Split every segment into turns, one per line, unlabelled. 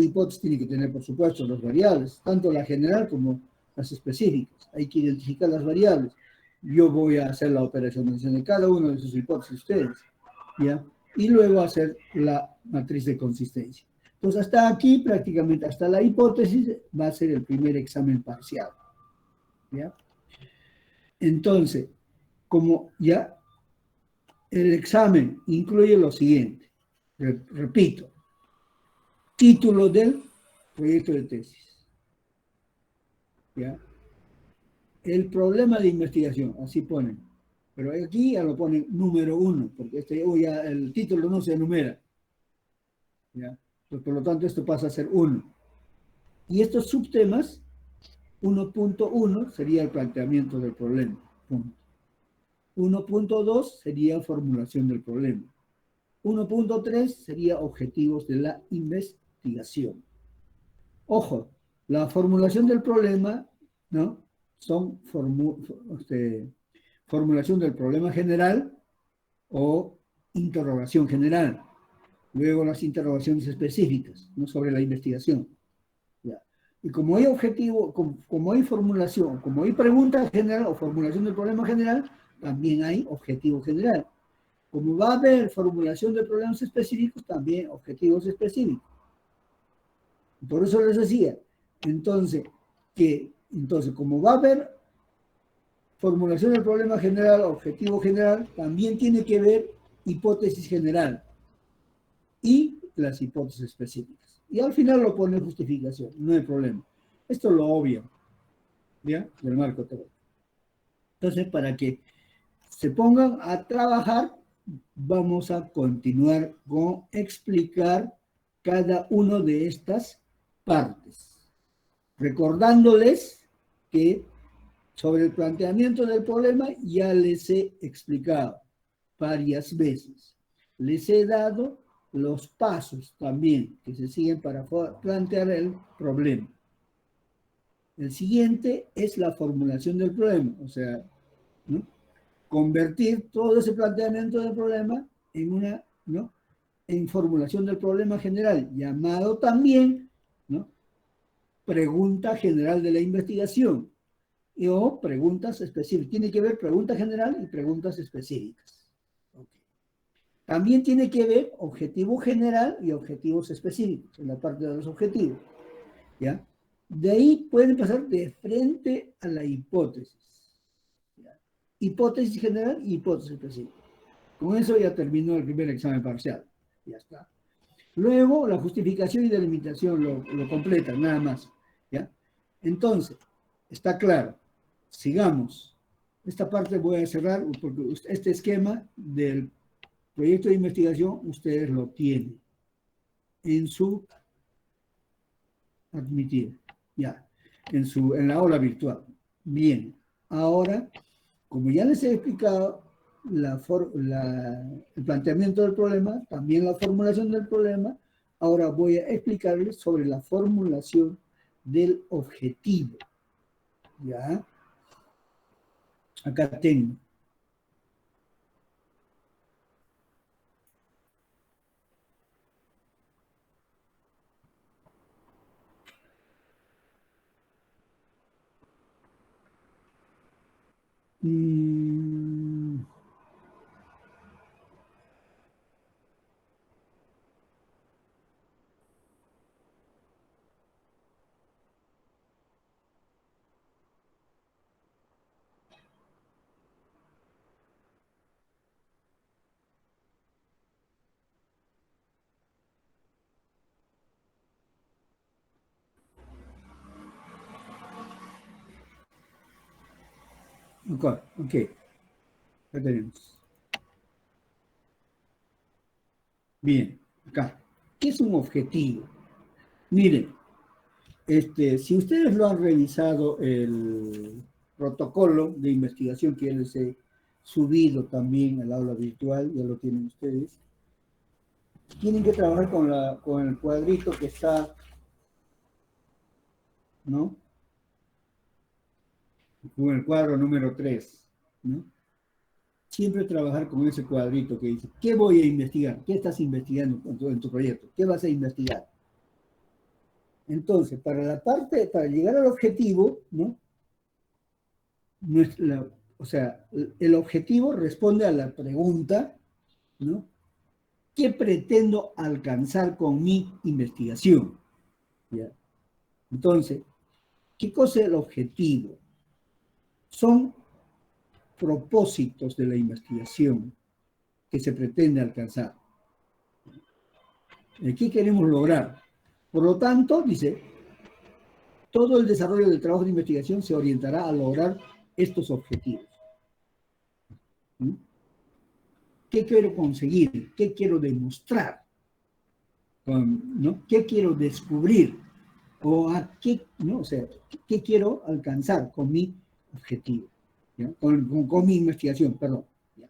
hipótesis tiene que tener, por supuesto, las variables, tanto la general como las específicas. Hay que identificar las variables. Yo voy a hacer la operacionalización de cada una de sus hipótesis ustedes, ¿ya? Y luego hacer la matriz de consistencia. Entonces, hasta aquí, prácticamente, hasta la hipótesis, va a ser el primer examen parcial, ¿ya? Entonces, como ya el examen incluye lo siguiente, repito, título del proyecto de tesis, ¿ya? El problema de investigación, así ponen, pero aquí ya lo ponen número 1, porque ya el título no se enumera, ¿ya? Pues por lo tanto, esto pasa a ser 1. Y estos subtemas, 1.1 sería el planteamiento del problema, punto. 1.2 sería formulación del problema. 1.3 sería objetivos de la investigación. Ojo, la formulación del problema, ¿no? Son formulación del problema general o interrogación general. Luego las interrogaciones específicas, ¿no? Sobre la investigación. ¿Ya? Y como hay objetivo, como hay formulación, como hay pregunta general o formulación del problema general, también hay objetivo general. Como va a haber formulación de problemas específicos, también objetivos específicos. Por eso les decía, entonces, como va a haber formulación del problema general, objetivo general, también tiene que ver hipótesis general y las hipótesis específicas. Y al final lo pone en justificación, no hay problema. Esto lo obvio, ¿ya? Del marco teórico. Entonces, para que se pongan a trabajar, vamos a continuar con explicar cada una de estas partes, recordándoles que sobre el planteamiento del problema ya les he explicado varias veces. Les he dado los pasos también que se siguen para plantear el problema. El siguiente es la formulación del problema, o sea, ¿no? Convertir todo ese planteamiento del problema en una, ¿no? En formulación del problema general, llamado también, ¿no? Pregunta general de la investigación, o preguntas específicas. Tiene que ver pregunta general y preguntas específicas. Okay. También tiene que ver objetivo general y objetivos específicos, en la parte de los objetivos, ¿ya? De ahí pueden pasar de frente a la hipótesis, ¿ya? Hipótesis general y hipótesis específica. Con eso ya terminó el primer examen parcial. Ya está. Luego, la justificación y delimitación lo completan, nada más, ¿ya? Entonces, está claro. Sigamos. Esta parte voy a cerrar porque este esquema del proyecto de investigación ustedes lo tienen en su admitir, ya, en la aula virtual. Bien, ahora, como ya les he explicado el planteamiento del problema, también la formulación del problema, ahora voy a explicarles sobre la formulación del objetivo. ¿Ya? Acá tengo. Ok, ya tenemos. Bien, acá. ¿Qué es un objetivo? Miren, si ustedes lo han revisado el protocolo de investigación que ya les he subido también al aula virtual, ya lo tienen ustedes, tienen que trabajar con el cuadrito que está, ¿no? Con el cuadro número 3, ¿no? Siempre trabajar con ese cuadrito que dice, ¿qué voy a investigar? ¿Qué estás investigando en tu proyecto? ¿Qué vas a investigar? Entonces, para llegar al objetivo, ¿no? O sea, el objetivo responde a la pregunta, ¿no? ¿Qué pretendo alcanzar con mi investigación? ¿Ya? Entonces, ¿qué cosa es el objetivo? Son propósitos de la investigación que se pretende alcanzar. ¿Qué queremos lograr? Por lo tanto, dice, todo el desarrollo del trabajo de investigación se orientará a lograr estos objetivos. ¿Mm? ¿Qué quiero conseguir? ¿Qué quiero demostrar? ¿No? ¿Qué quiero descubrir? ¿O a qué, no? O sea, qué quiero alcanzar con mi objetivo? ¿Ya? Con mi investigación, perdón. ¿Ya?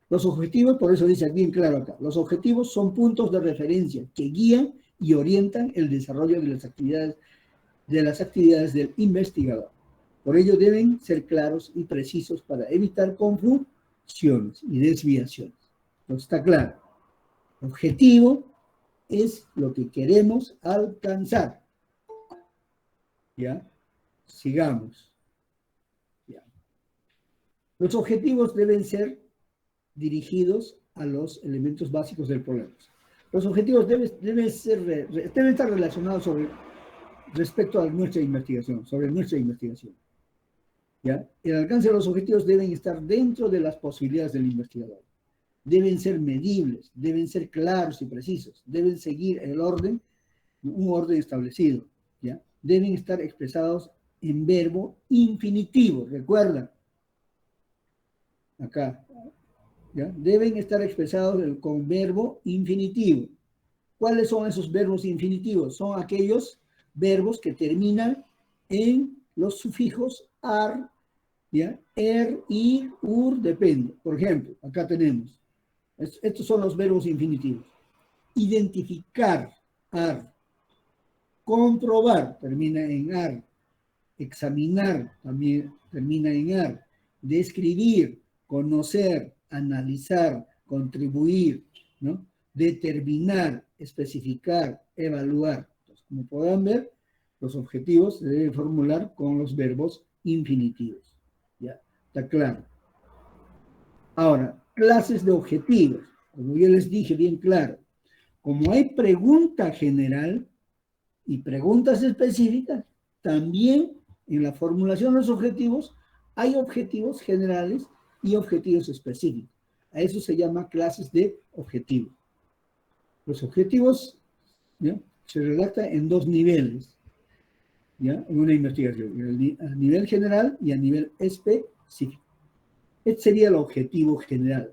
Los objetivos, por eso dice bien claro acá, los objetivos son puntos de referencia que guían y orientan el desarrollo de las actividades del investigador. Por ello deben ser claros y precisos para evitar confusiones y desviaciones. Entonces está claro. El objetivo es lo que queremos alcanzar. ¿Ya? Sigamos. ¿Ya? Los objetivos deben ser dirigidos a los elementos básicos del problema. Los objetivos deben estar relacionados respecto a nuestra investigación, sobre nuestra investigación. ¿Ya? El alcance de los objetivos deben estar dentro de las posibilidades del investigador. Deben ser medibles, deben ser claros y precisos, deben seguir un orden establecido. ¿Ya? Deben estar expresados en verbo infinitivo, recuerda, acá, ¿ya? Deben estar expresados con verbo infinitivo. ¿Cuáles son esos verbos infinitivos? Son aquellos verbos que terminan en los sufijos ar, ¿ya? Er, ir, ur, depende. Por ejemplo, acá tenemos, estos son los verbos infinitivos. Identificar, ar. Comprobar, termina en ar. Examinar, también termina en ar. Describir, conocer, analizar, contribuir, ¿no? Determinar, especificar, evaluar. Entonces, como podrán ver, los objetivos se deben formular con los verbos infinitivos. ¿Ya? Está claro. Ahora, clases de objetivos. Como yo les dije bien claro, como hay pregunta general y preguntas específicas, también en la formulación de los objetivos hay objetivos generales y objetivos específicos. A eso se llama clases de objetivos. Los objetivos, ¿ya?, se redactan en dos niveles, ¿ya?, en una investigación, a nivel general y a nivel específico. Este sería el objetivo general.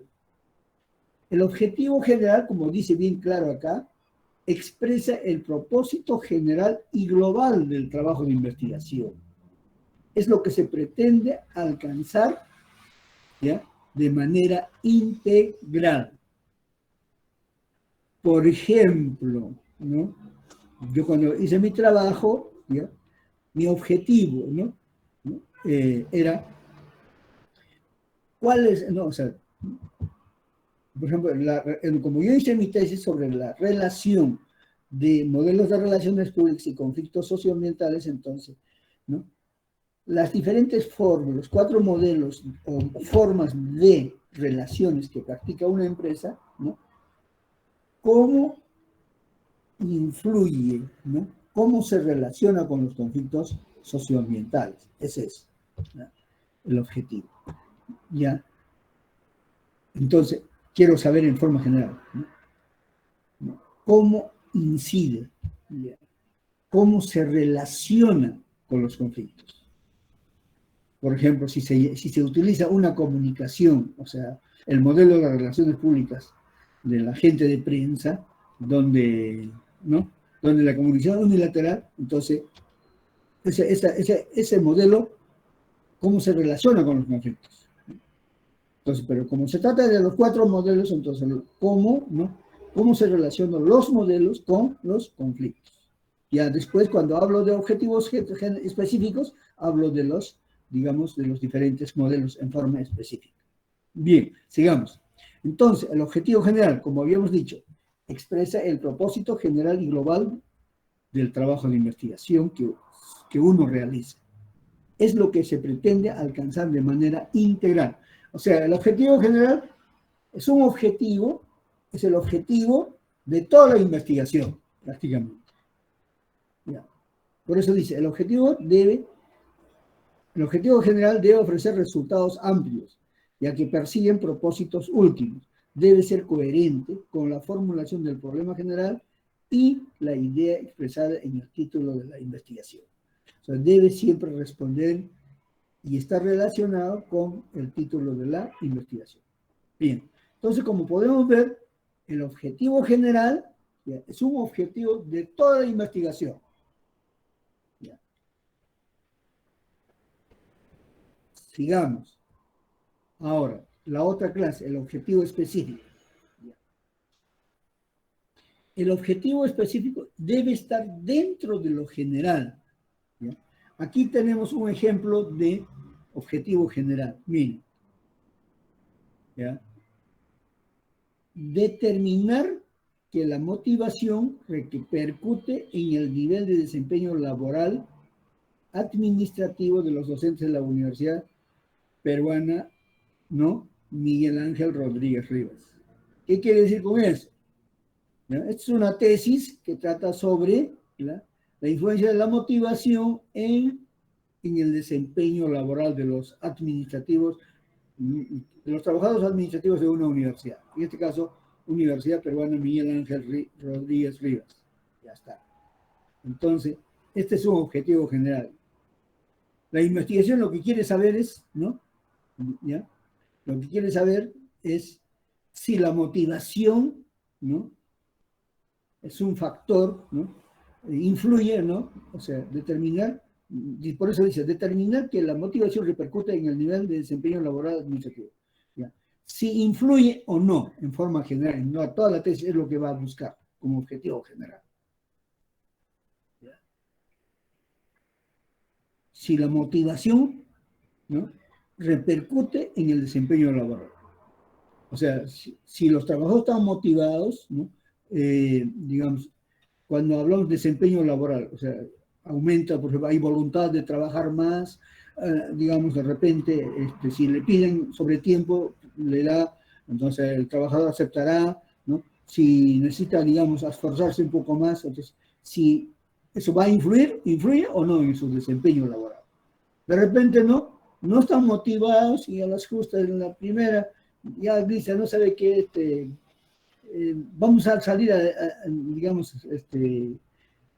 El objetivo general, como dice bien claro acá, expresa el propósito general y global del trabajo de investigación. Es lo que se pretende alcanzar, ¿ya?, de manera integral. Por ejemplo, ¿no?, yo cuando hice mi trabajo, ¿ya?, mi objetivo, ¿no?, era, ¿cuál es? No, o sea, por ejemplo, como yo hice mi tesis sobre la relación de modelos de relaciones públicas y conflictos socioambientales, entonces, ¿no?, las diferentes formas, los 4 modelos o formas de relaciones que practica una empresa, ¿no?, cómo influye, ¿no?, cómo se relaciona con los conflictos socioambientales. Ese es, ¿no?, el objetivo. ¿Ya? Entonces, quiero saber en forma general, ¿no?, cómo incide, ¿ya?, cómo se relaciona con los conflictos. Por ejemplo, si se utiliza una comunicación, o sea, el modelo de las relaciones públicas de la gente de prensa, donde, ¿no?, donde la comunicación unilateral, entonces, ese modelo, ¿cómo se relaciona con los conflictos? Entonces, pero como se trata de los 4 modelos, entonces, ¿cómo, no?, cómo se relacionan los modelos con los conflictos? Ya después, cuando hablo de objetivos específicos, hablo de los, digamos, de los diferentes modelos en forma específica. Bien, sigamos. Entonces, el objetivo general, como habíamos dicho, expresa el propósito general y global del trabajo de investigación que uno realiza. Es lo que se pretende alcanzar de manera integral. O sea, el objetivo general es un objetivo, es el objetivo de toda la investigación, prácticamente. ¿Ya? Por eso dice, el objetivo general debe ofrecer resultados amplios, ya que persiguen propósitos últimos. Debe ser coherente con la formulación del problema general y la idea expresada en el título de la investigación. O sea, debe siempre responder y estar relacionado con el título de la investigación. Bien, entonces como podemos ver, el objetivo general, ¿ya?, es un objetivo de toda la investigación. ¿Ya? Sigamos. Ahora, la otra clase, el objetivo específico. ¿Ya? El objetivo específico debe estar dentro de lo general. ¿Ya? Aquí tenemos un ejemplo de objetivo general. Miren. ¿Ya? Determinar que la motivación repercute en el nivel de desempeño laboral administrativo de los docentes de la Universidad Peruana, ¿no?, Miguel Ángel Rodríguez Rivas. ¿Qué quiere decir con eso? ¿Ya? Esta es una tesis que trata sobre la influencia de la motivación en el desempeño laboral de los administrativos, de los trabajadores administrativos de una universidad. En este caso, Universidad Peruana Miguel Ángel Rodríguez Rivas. Ya está. Entonces, este es un objetivo general. La investigación lo que quiere saber es, ¿no?, ¿ya?, lo que quiere saber es si la motivación, ¿no?, es un factor, ¿no?, influye, ¿no?, o sea, determinar, y por eso dice, determinar que la motivación repercute en el nivel de desempeño laboral administrativo. ¿Ya? Si influye o no, en forma general, no, toda la tesis es lo que va a buscar como objetivo general. ¿Ya? Si la motivación, ¿no?, repercute en el desempeño laboral. O sea, si los trabajadores están motivados, ¿no?, digamos, cuando hablamos de desempeño laboral, o sea, aumenta, por ejemplo, hay voluntad de trabajar más, digamos, de repente, si le piden sobre tiempo, le da, entonces el trabajador aceptará, ¿no? Si necesita, digamos, esforzarse un poco más, entonces, si eso va a influye o no en su desempeño laboral. De repente no están motivados y a las justas en la primera ya dice, no sabe qué, vamos a salir, digamos,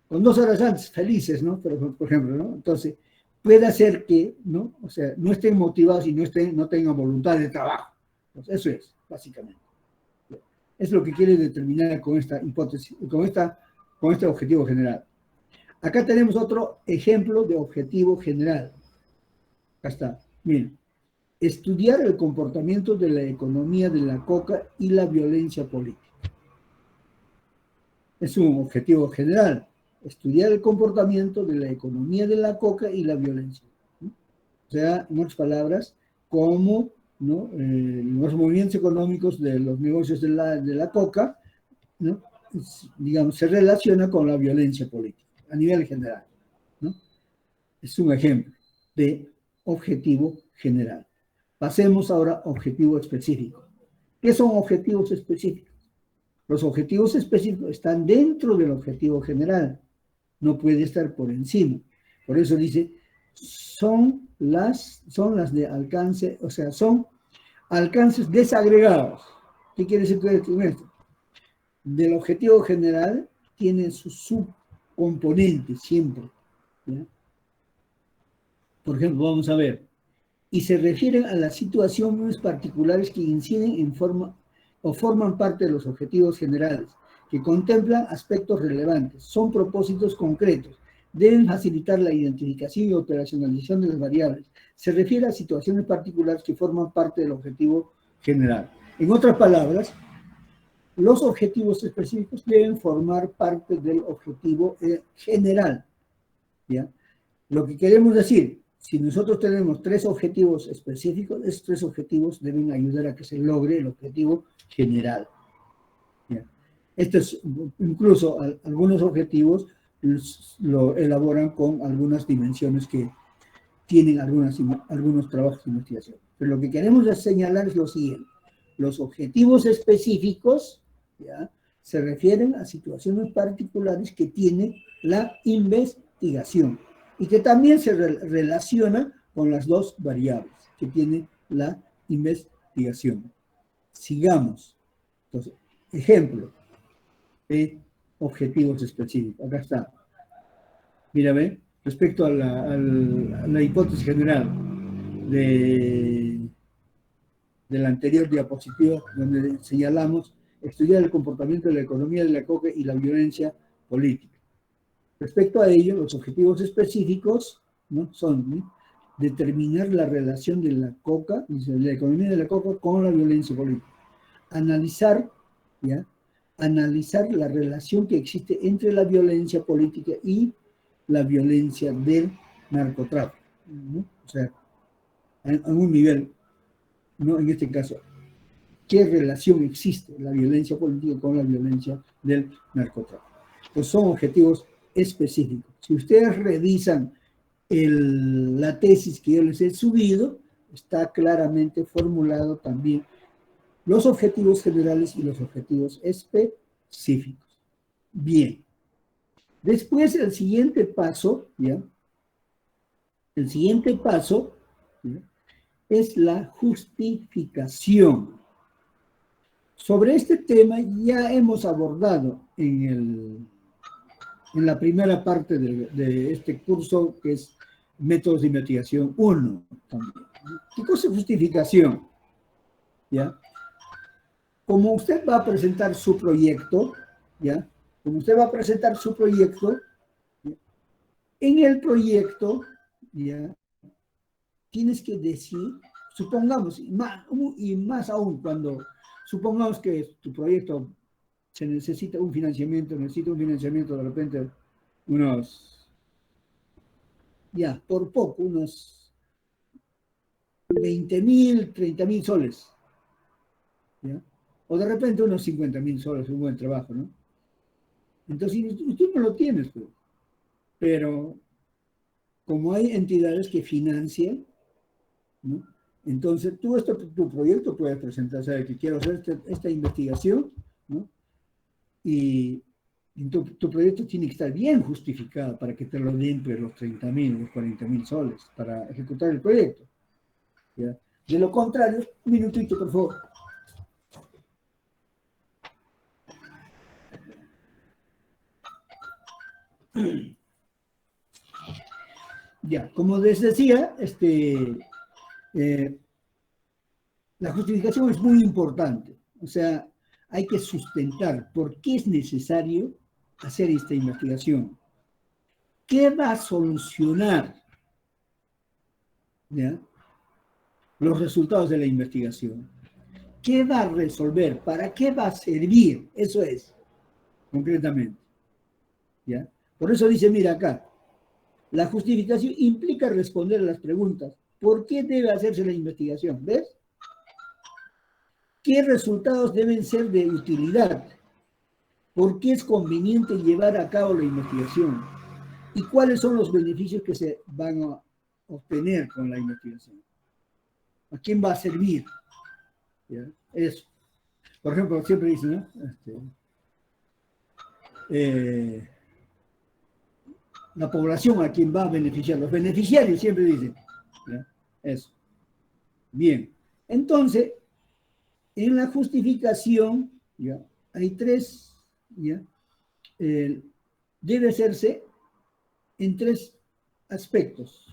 con 2 horas antes, felices, ¿no? Por ejemplo, ¿no? Entonces, puede hacer que, ¿no?, o sea, no estén motivados y no tengan voluntad de trabajo. Entonces, eso es, básicamente. Es lo que quiere determinar con esta hipótesis, con este objetivo general. Acá tenemos otro ejemplo de objetivo general. Acá está, miren. Estudiar el comportamiento de la economía de la coca y la violencia política. Es un objetivo general. Estudiar el comportamiento de la economía de la coca y la violencia. ¿No? O sea, en otras palabras, cómo, ¿no?, los movimientos económicos de los negocios de la coca, ¿no?, digamos, se relaciona con la violencia política a nivel general, ¿no? Es un ejemplo de objetivo general. Pasemos ahora a objetivo específico. ¿Qué son objetivos específicos? Los objetivos específicos están dentro del objetivo general. No puede estar por encima. Por eso dice, son las de alcance, o sea, son alcances desagregados. ¿Qué quiere decir con esto? Del objetivo general tiene sus subcomponentes siempre, ¿ya? Por ejemplo, vamos a ver. Y se refieren a las situaciones particulares que inciden en forma o forman parte de los objetivos generales, que contemplan aspectos relevantes, son propósitos concretos, deben facilitar la identificación y operacionalización de las variables. Se refiere a situaciones particulares que forman parte del objetivo general. En otras palabras, los objetivos específicos deben formar parte del objetivo general, ¿ya? Lo que queremos decir, si nosotros tenemos 3 objetivos específicos, esos 3 objetivos deben ayudar a que se logre el objetivo general. ¿Ya? Incluso algunos objetivos lo elaboran con algunas dimensiones que tienen algunos trabajos de investigación. Pero lo que queremos señalar es lo siguiente. Los objetivos específicos, ¿ya?, se refieren a situaciones particulares que tiene la investigación y que también se relaciona con las dos variables que tiene la investigación. Sigamos. Entonces, ejemplo de objetivos específicos. Acá está. Mira, ve, respecto a la hipótesis general de la anterior diapositiva, donde señalamos estudiar el comportamiento de la economía de la coca y la violencia política. Respecto a ello, los objetivos específicos, ¿no?, son, ¿no?, determinar la relación de la coca, de la economía de la coca con la violencia política. Analizar, ¿ya?, analizar la relación que existe entre la violencia política y la violencia del narcotráfico, ¿no? O sea, a un nivel, ¿no?, en este caso, ¿qué relación existe la violencia política con la violencia del narcotráfico? Pues son objetivos específicos. Si ustedes revisan la tesis que yo les he subido, está claramente formulado también los objetivos generales y los objetivos específicos. Bien. Después, el siguiente paso, ¿ya? El siguiente paso, ¿ya?, es la justificación. Sobre este tema ya hemos abordado en la primera parte de este curso, que es Métodos de Investigación 1 también. ¿Qué cosa es justificación? ¿Ya? Como usted va a presentar su proyecto, ¿ya? Como usted va a presentar su proyecto, ¿ya?, en el proyecto, ¿ya?, tienes que decir, supongamos, y más aún cuando supongamos que tu proyecto se necesita un financiamiento de repente ya, por poco, unos 20.000, 30.000 soles, ¿ya? O de repente unos 50.000 soles, un buen trabajo, ¿no? Entonces, tú no lo tienes, pero como hay entidades que financian, ¿no?, entonces tu proyecto puedes presentar, ¿sabes?, que quiero hacer esta investigación, ¿no?, y tu proyecto tiene que estar bien justificado para que te lo den los 30.000, los 40.000 soles para ejecutar el proyecto, ¿ya? De lo contrario, un minutito, por favor. Ya, como les decía, la justificación es muy importante. O sea, hay que sustentar por qué es necesario hacer esta investigación. ¿Qué va a solucionar, ¿ya?, los resultados de la investigación? ¿Qué va a resolver? ¿Para qué va a servir? Eso es, concretamente, ¿ya? Por eso dice, mira acá, la justificación implica responder a las preguntas. ¿Por qué debe hacerse la investigación? ¿Ves? ¿Qué resultados deben ser de utilidad? ¿Por qué es conveniente llevar a cabo la investigación? ¿Y cuáles son los beneficios que se van a obtener con la investigación? ¿A quién va a servir? ¿Ya? Eso. Por ejemplo, siempre dicen, ¿no?, la población a quien va a beneficiar, los beneficiarios siempre dicen, ¿ya?, eso. Bien. Entonces, en la justificación, ¿ya?, hay tres, ¿ya?, debe hacerse en tres aspectos.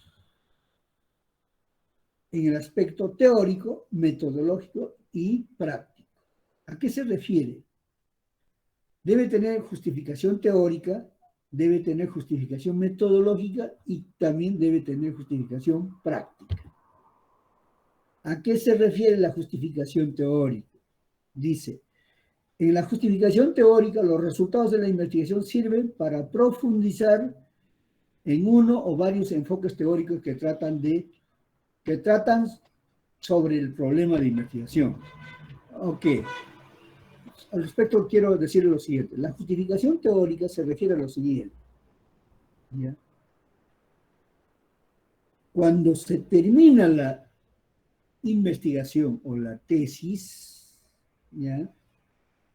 En el aspecto teórico, metodológico y práctico. ¿A qué se refiere? Debe tener justificación teórica, debe tener justificación metodológica y también debe tener justificación práctica. ¿A qué se refiere la justificación teórica? Dice, en la justificación teórica, los resultados de la investigación sirven para profundizar en uno o varios enfoques teóricos que tratan sobre el problema de investigación. Ok. Al respecto quiero decir lo siguiente. La justificación teórica se refiere a lo siguiente. ¿ya? Cuando se termina la investigación o la tesis, ¿ya?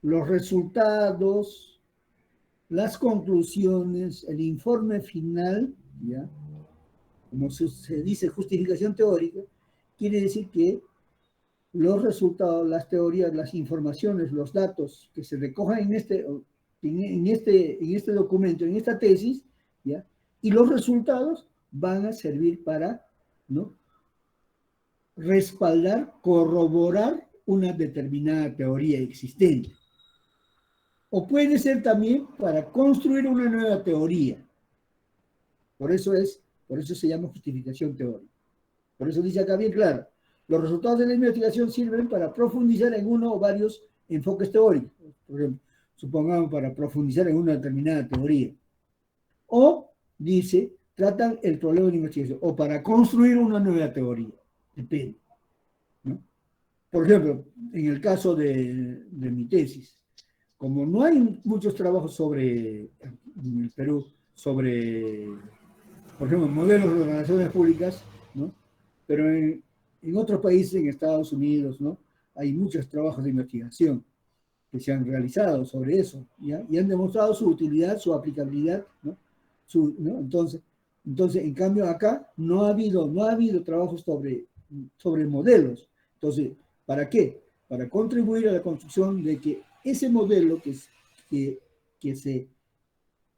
Los resultados, las conclusiones, el informe final, ¿ya? Como se dice justificación teórica, quiere decir que los resultados, las teorías, las informaciones, los datos que se recojan en este documento, en esta tesis, ¿ya? Y los resultados van a servir para, ¿no?, respaldar, corroborar una determinada teoría existente. O puede ser también para construir una nueva teoría. Por eso se llama justificación teórica. Por eso dice acá bien claro, los resultados de la investigación sirven para profundizar en uno o varios enfoques teóricos. Por ejemplo, supongamos para profundizar en una determinada teoría. O, dice, tratan el problema de la investigación. O para construir una nueva teoría. Depende, ¿no? Por ejemplo, en el caso de mi tesis, como no hay muchos trabajos en el Perú, sobre, por ejemplo, modelos de relaciones públicas, ¿no? Pero en otros países, en Estados Unidos, ¿no?, hay muchos trabajos de investigación que se han realizado sobre eso, ¿ya? Y han demostrado su utilidad, su aplicabilidad, ¿no? ¿No? Entonces, en cambio, acá no ha habido trabajos sobre modelos. Entonces, ¿para qué? Para contribuir a la construcción de que ese modelo que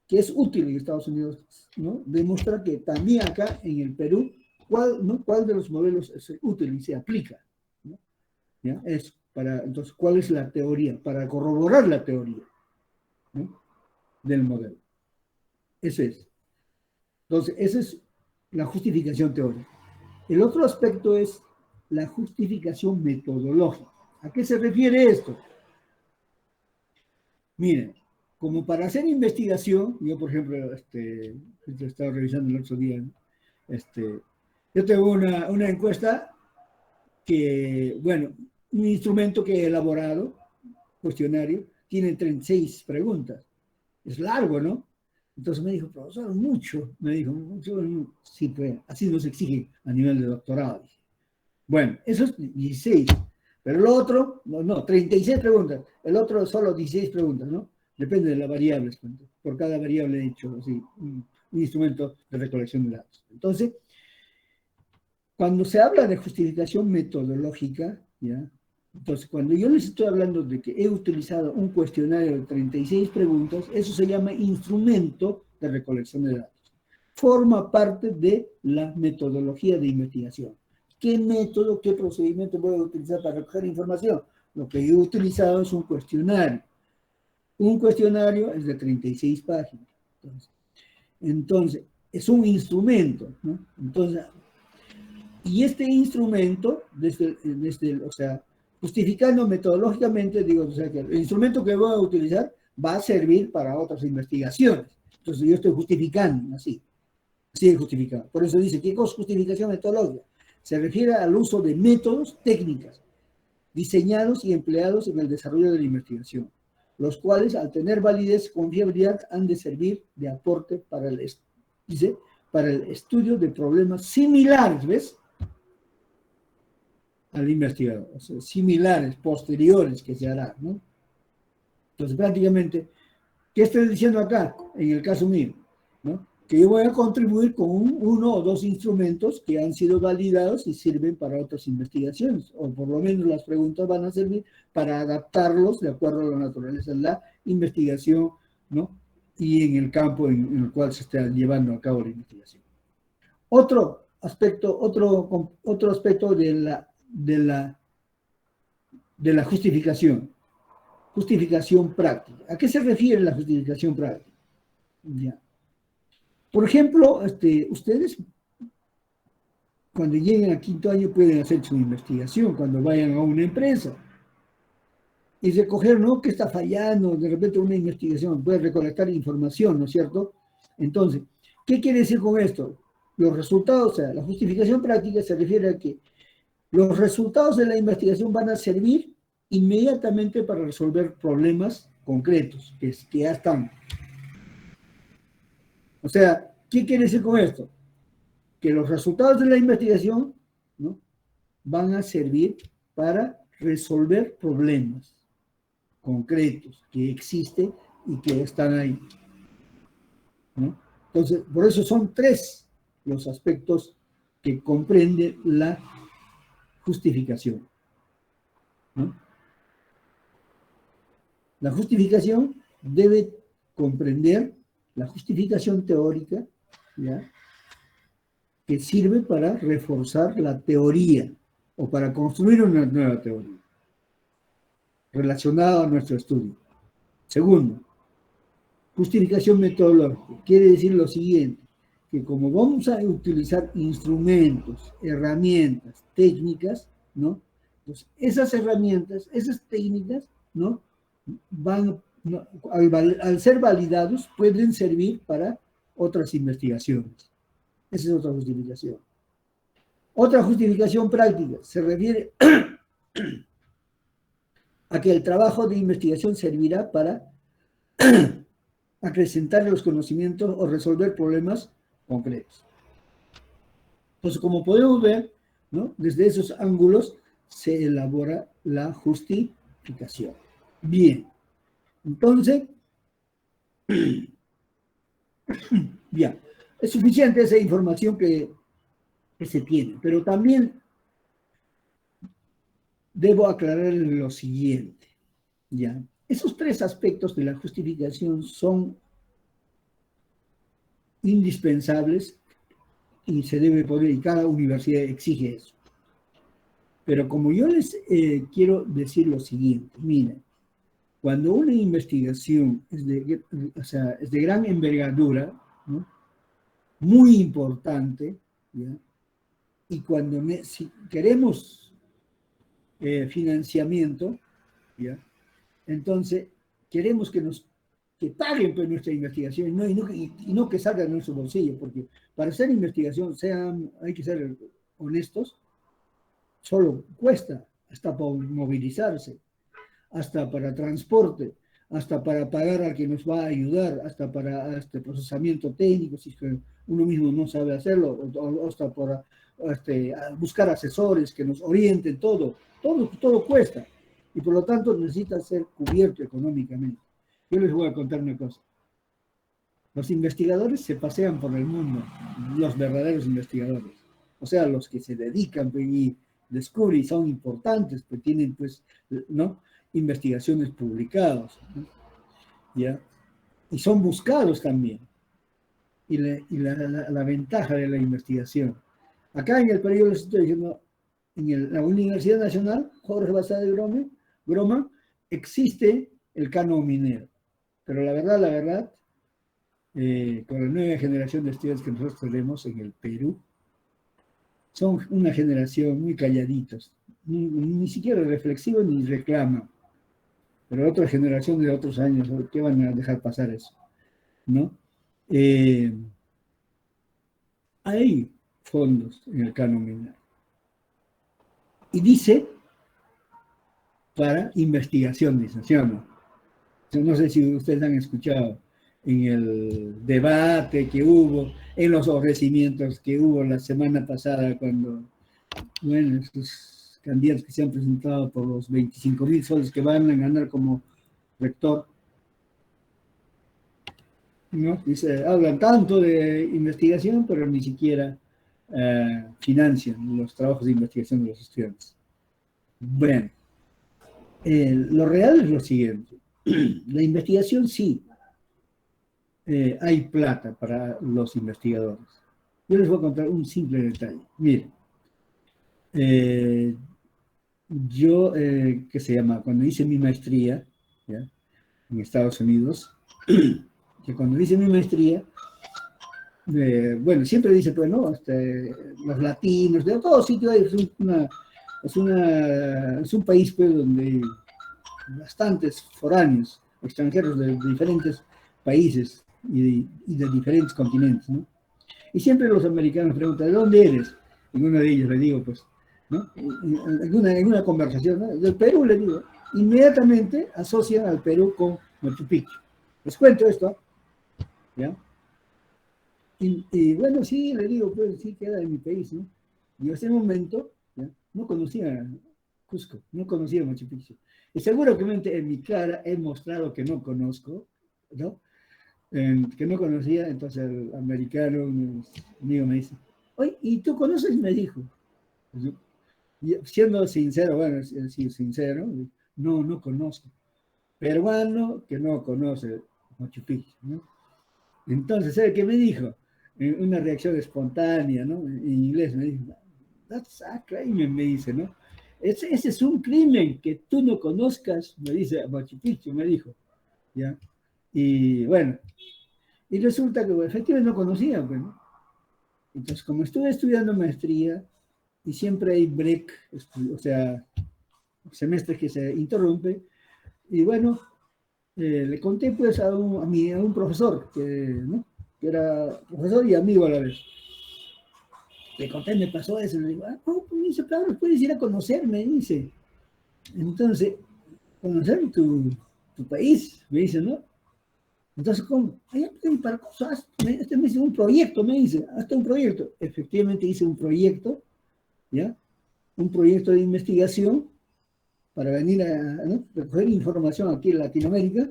es útil en Estados Unidos, ¿no?, demuestra que también acá en el Perú, ¿cuál de los modelos es útil y se aplica, ¿no? ¿Ya? Eso, entonces, ¿cuál es la teoría? Para corroborar la teoría, ¿no?, del modelo. Eso es. Entonces, esa es la justificación teórica. El otro aspecto es la justificación metodológica. ¿A qué se refiere esto? Miren, como para hacer investigación, yo por ejemplo, estaba revisando el otro día, ¿no? Yo tengo una encuesta que, bueno, un instrumento que he elaborado, cuestionario, tiene 36 preguntas. Es largo, ¿no? Entonces me dijo, profesor, mucho. Me dijo, mucho, sí, pues, así nos exige a nivel de doctorado. Bueno, eso es 16. Pero el otro, no, 36 preguntas. El otro solo 16 preguntas, ¿no? Depende de las variables. Por cada variable he hecho así, un instrumento de recolección de datos. Entonces, cuando se habla de justificación metodológica, ¿ya? Entonces, cuando yo les estoy hablando de que he utilizado un cuestionario de 36 preguntas, eso se llama instrumento de recolección de datos. Forma parte de la metodología de investigación. ¿Qué método, qué procedimiento voy a utilizar para recoger información? Lo que yo he utilizado es un cuestionario. Un cuestionario es de 36 páginas. Entonces es un instrumento, ¿no? Entonces, y este instrumento, o sea, justificando metodológicamente, digo, o sea, que el instrumento que voy a utilizar va a servir para otras investigaciones. Entonces yo estoy justificando, así es justificado. Por eso dice, ¿qué cosa es justificación metodológica? Se refiere al uso de métodos, técnicas, diseñados y empleados en el desarrollo de la investigación, los cuales, al tener validez, confiabilidad, han de servir de aporte para el estudio de problemas similares, ¿ves?, al investigador, o sea, similares, posteriores que se harán, ¿no? Entonces, prácticamente, ¿qué estoy diciendo acá, en el caso mío? ¿No? Que yo voy a contribuir con uno o dos instrumentos que han sido validados y sirven para otras investigaciones, o por lo menos las preguntas van a servir para adaptarlos de acuerdo a la naturaleza de la investigación, ¿no?, y en el campo en el cual se está llevando a cabo la investigación. Otro aspecto de la justificación práctica. ¿A qué se refiere la justificación práctica? Ya. Por ejemplo, ustedes cuando lleguen a quinto año pueden hacer su investigación, cuando vayan a una empresa y recoger, ¿no?, qué está fallando, de repente una investigación, puede recolectar información, ¿no es cierto? Entonces, ¿qué quiere decir con esto? Los resultados, o sea, la justificación práctica se refiere a que los resultados de la investigación van a servir inmediatamente para resolver problemas concretos que ya están. O sea, ¿Qué quiere decir con esto? Que los resultados de la investigación, ¿no?, van a servir para resolver problemas concretos que existen y que están ahí, ¿no? Entonces, por eso son tres los aspectos que comprende la justificación, ¿no? La justificación debe comprender la justificación teórica, ¿ya?, que sirve para reforzar la teoría o para construir una nueva teoría relacionada a nuestro estudio. Segundo, justificación metodológica. Quiere decir lo siguiente, que como vamos a utilizar instrumentos, herramientas, técnicas, ¿no?, pues esas herramientas, esas técnicas, ¿no?, van, ¿no?, al ser validados, pueden servir para otras investigaciones. Esa es otra justificación. Otra justificación práctica se refiere a que el trabajo de investigación servirá para acrecentar los conocimientos o resolver problemas concretos. Entonces, como podemos ver, ¿no?, desde esos ángulos se elabora la justificación. Bien, entonces, ya, es suficiente esa información que se tiene, pero también debo aclarar lo siguiente, ¿ya? Esos tres aspectos de la justificación son indispensables y se debe poner, y cada universidad exige eso. Pero como yo les quiero decir lo siguiente, miren, cuando una investigación es de gran envergadura, ¿no?, muy importante, ¿ya?, y cuando si queremos financiamiento, ¿ya?, entonces queremos que paguen por nuestra investigación y no que salga de nuestro bolsillo, porque para hacer investigación hay que ser honestos, solo cuesta, hasta para movilizarse, hasta para transporte, hasta para pagar al que nos va a ayudar, hasta para procesamiento técnico, si es que uno mismo no sabe hacerlo, o hasta para buscar asesores que nos orienten, todo cuesta, y por lo tanto necesita ser cubierto económicamente. Yo les voy a contar una cosa. Los investigadores se pasean por el mundo, los verdaderos investigadores, o sea, los que se dedican y descubren y son importantes, pues tienen, pues, ¿no?, investigaciones publicadas, ¿no?, ¿ya?, y son buscados también. Y la ventaja de la investigación. Acá en el Perú, les estoy diciendo, en la Universidad Nacional Jorge Basadre Groma, existe el canon minero. Pero la verdad, con la nueva generación de estudiantes que nosotros tenemos en el Perú, son una generación muy calladitos, ni siquiera reflexivos ni reclaman. Pero otra generación de otros años, ¿qué van a dejar pasar eso?, ¿no? Hay fondos en el canon minero. Y dice, para investigación, dice, ¿sí o no? No sé si ustedes han escuchado en el debate que hubo, en los ofrecimientos que hubo la semana pasada, cuando, bueno, estos candidatos que se han presentado por los 25,000 soles que van a ganar como rector, ¿no? Dice, hablan tanto de investigación, pero ni siquiera financian los trabajos de investigación de los estudiantes. Bueno, lo real es lo siguiente. La investigación sí, hay plata para los investigadores. Yo les voy a contar un simple detalle. Miren, yo, ¿qué se llama? Cuando hice mi maestría, ¿ya?, en Estados Unidos, que cuando hice mi maestría, bueno, siempre dice, pues, ¿no?, los latinos, de todos sitios, es un país, pues, donde hay bastantes foráneos, extranjeros de diferentes países y de diferentes continentes, ¿no? Y siempre los americanos preguntan, ¿de dónde eres? En uno de ellos le digo, pues, ¿no?, en una conversación, ¿no?, del Perú, le digo, inmediatamente asocian al Perú con Machu Picchu. Les cuento esto, ¿ya? Y bueno, sí, le digo, pues sí queda en mi país, ¿no? Y en ese momento, ¿ya? No conocía Cusco, no conocía Machu Picchu. Y seguramente en mi cara he mostrado que no conozco, ¿no? Que no conocía, entonces el americano, un amigo me dice, oye, ¿y tú conoces? Me dijo. Y siendo sincero, bueno, sí, sincero, no, no conozco. Peruano que no conoce Machu Picchu, ¿no? Entonces, ¿sabe qué me dijo? Una reacción espontánea, ¿no? En inglés me dijo, that's a crime, me dice, ¿no? Ese es un crimen que tú no conozcas, me dice Machu Picchu, me dijo, ¿ya? Y bueno, y resulta que bueno, efectivamente no conocía, pues, ¿no? Entonces, como estuve estudiando maestría, y siempre hay break, o sea, semestres que se interrumpe, y bueno, le conté pues a un profesor, ¿no? Que era profesor y amigo a la vez. Le conté, me pasó eso, le digo, no, me dice, claro, puedes ir a conocerme, dice. Entonces, conocer tu país, me dice, ¿no? Entonces, ¿cómo? Para cosas, este me dice un proyecto, me dice, hasta un proyecto. Efectivamente hice un proyecto, ¿ya? Un proyecto de investigación para venir a, ¿no? recoger información aquí en Latinoamérica,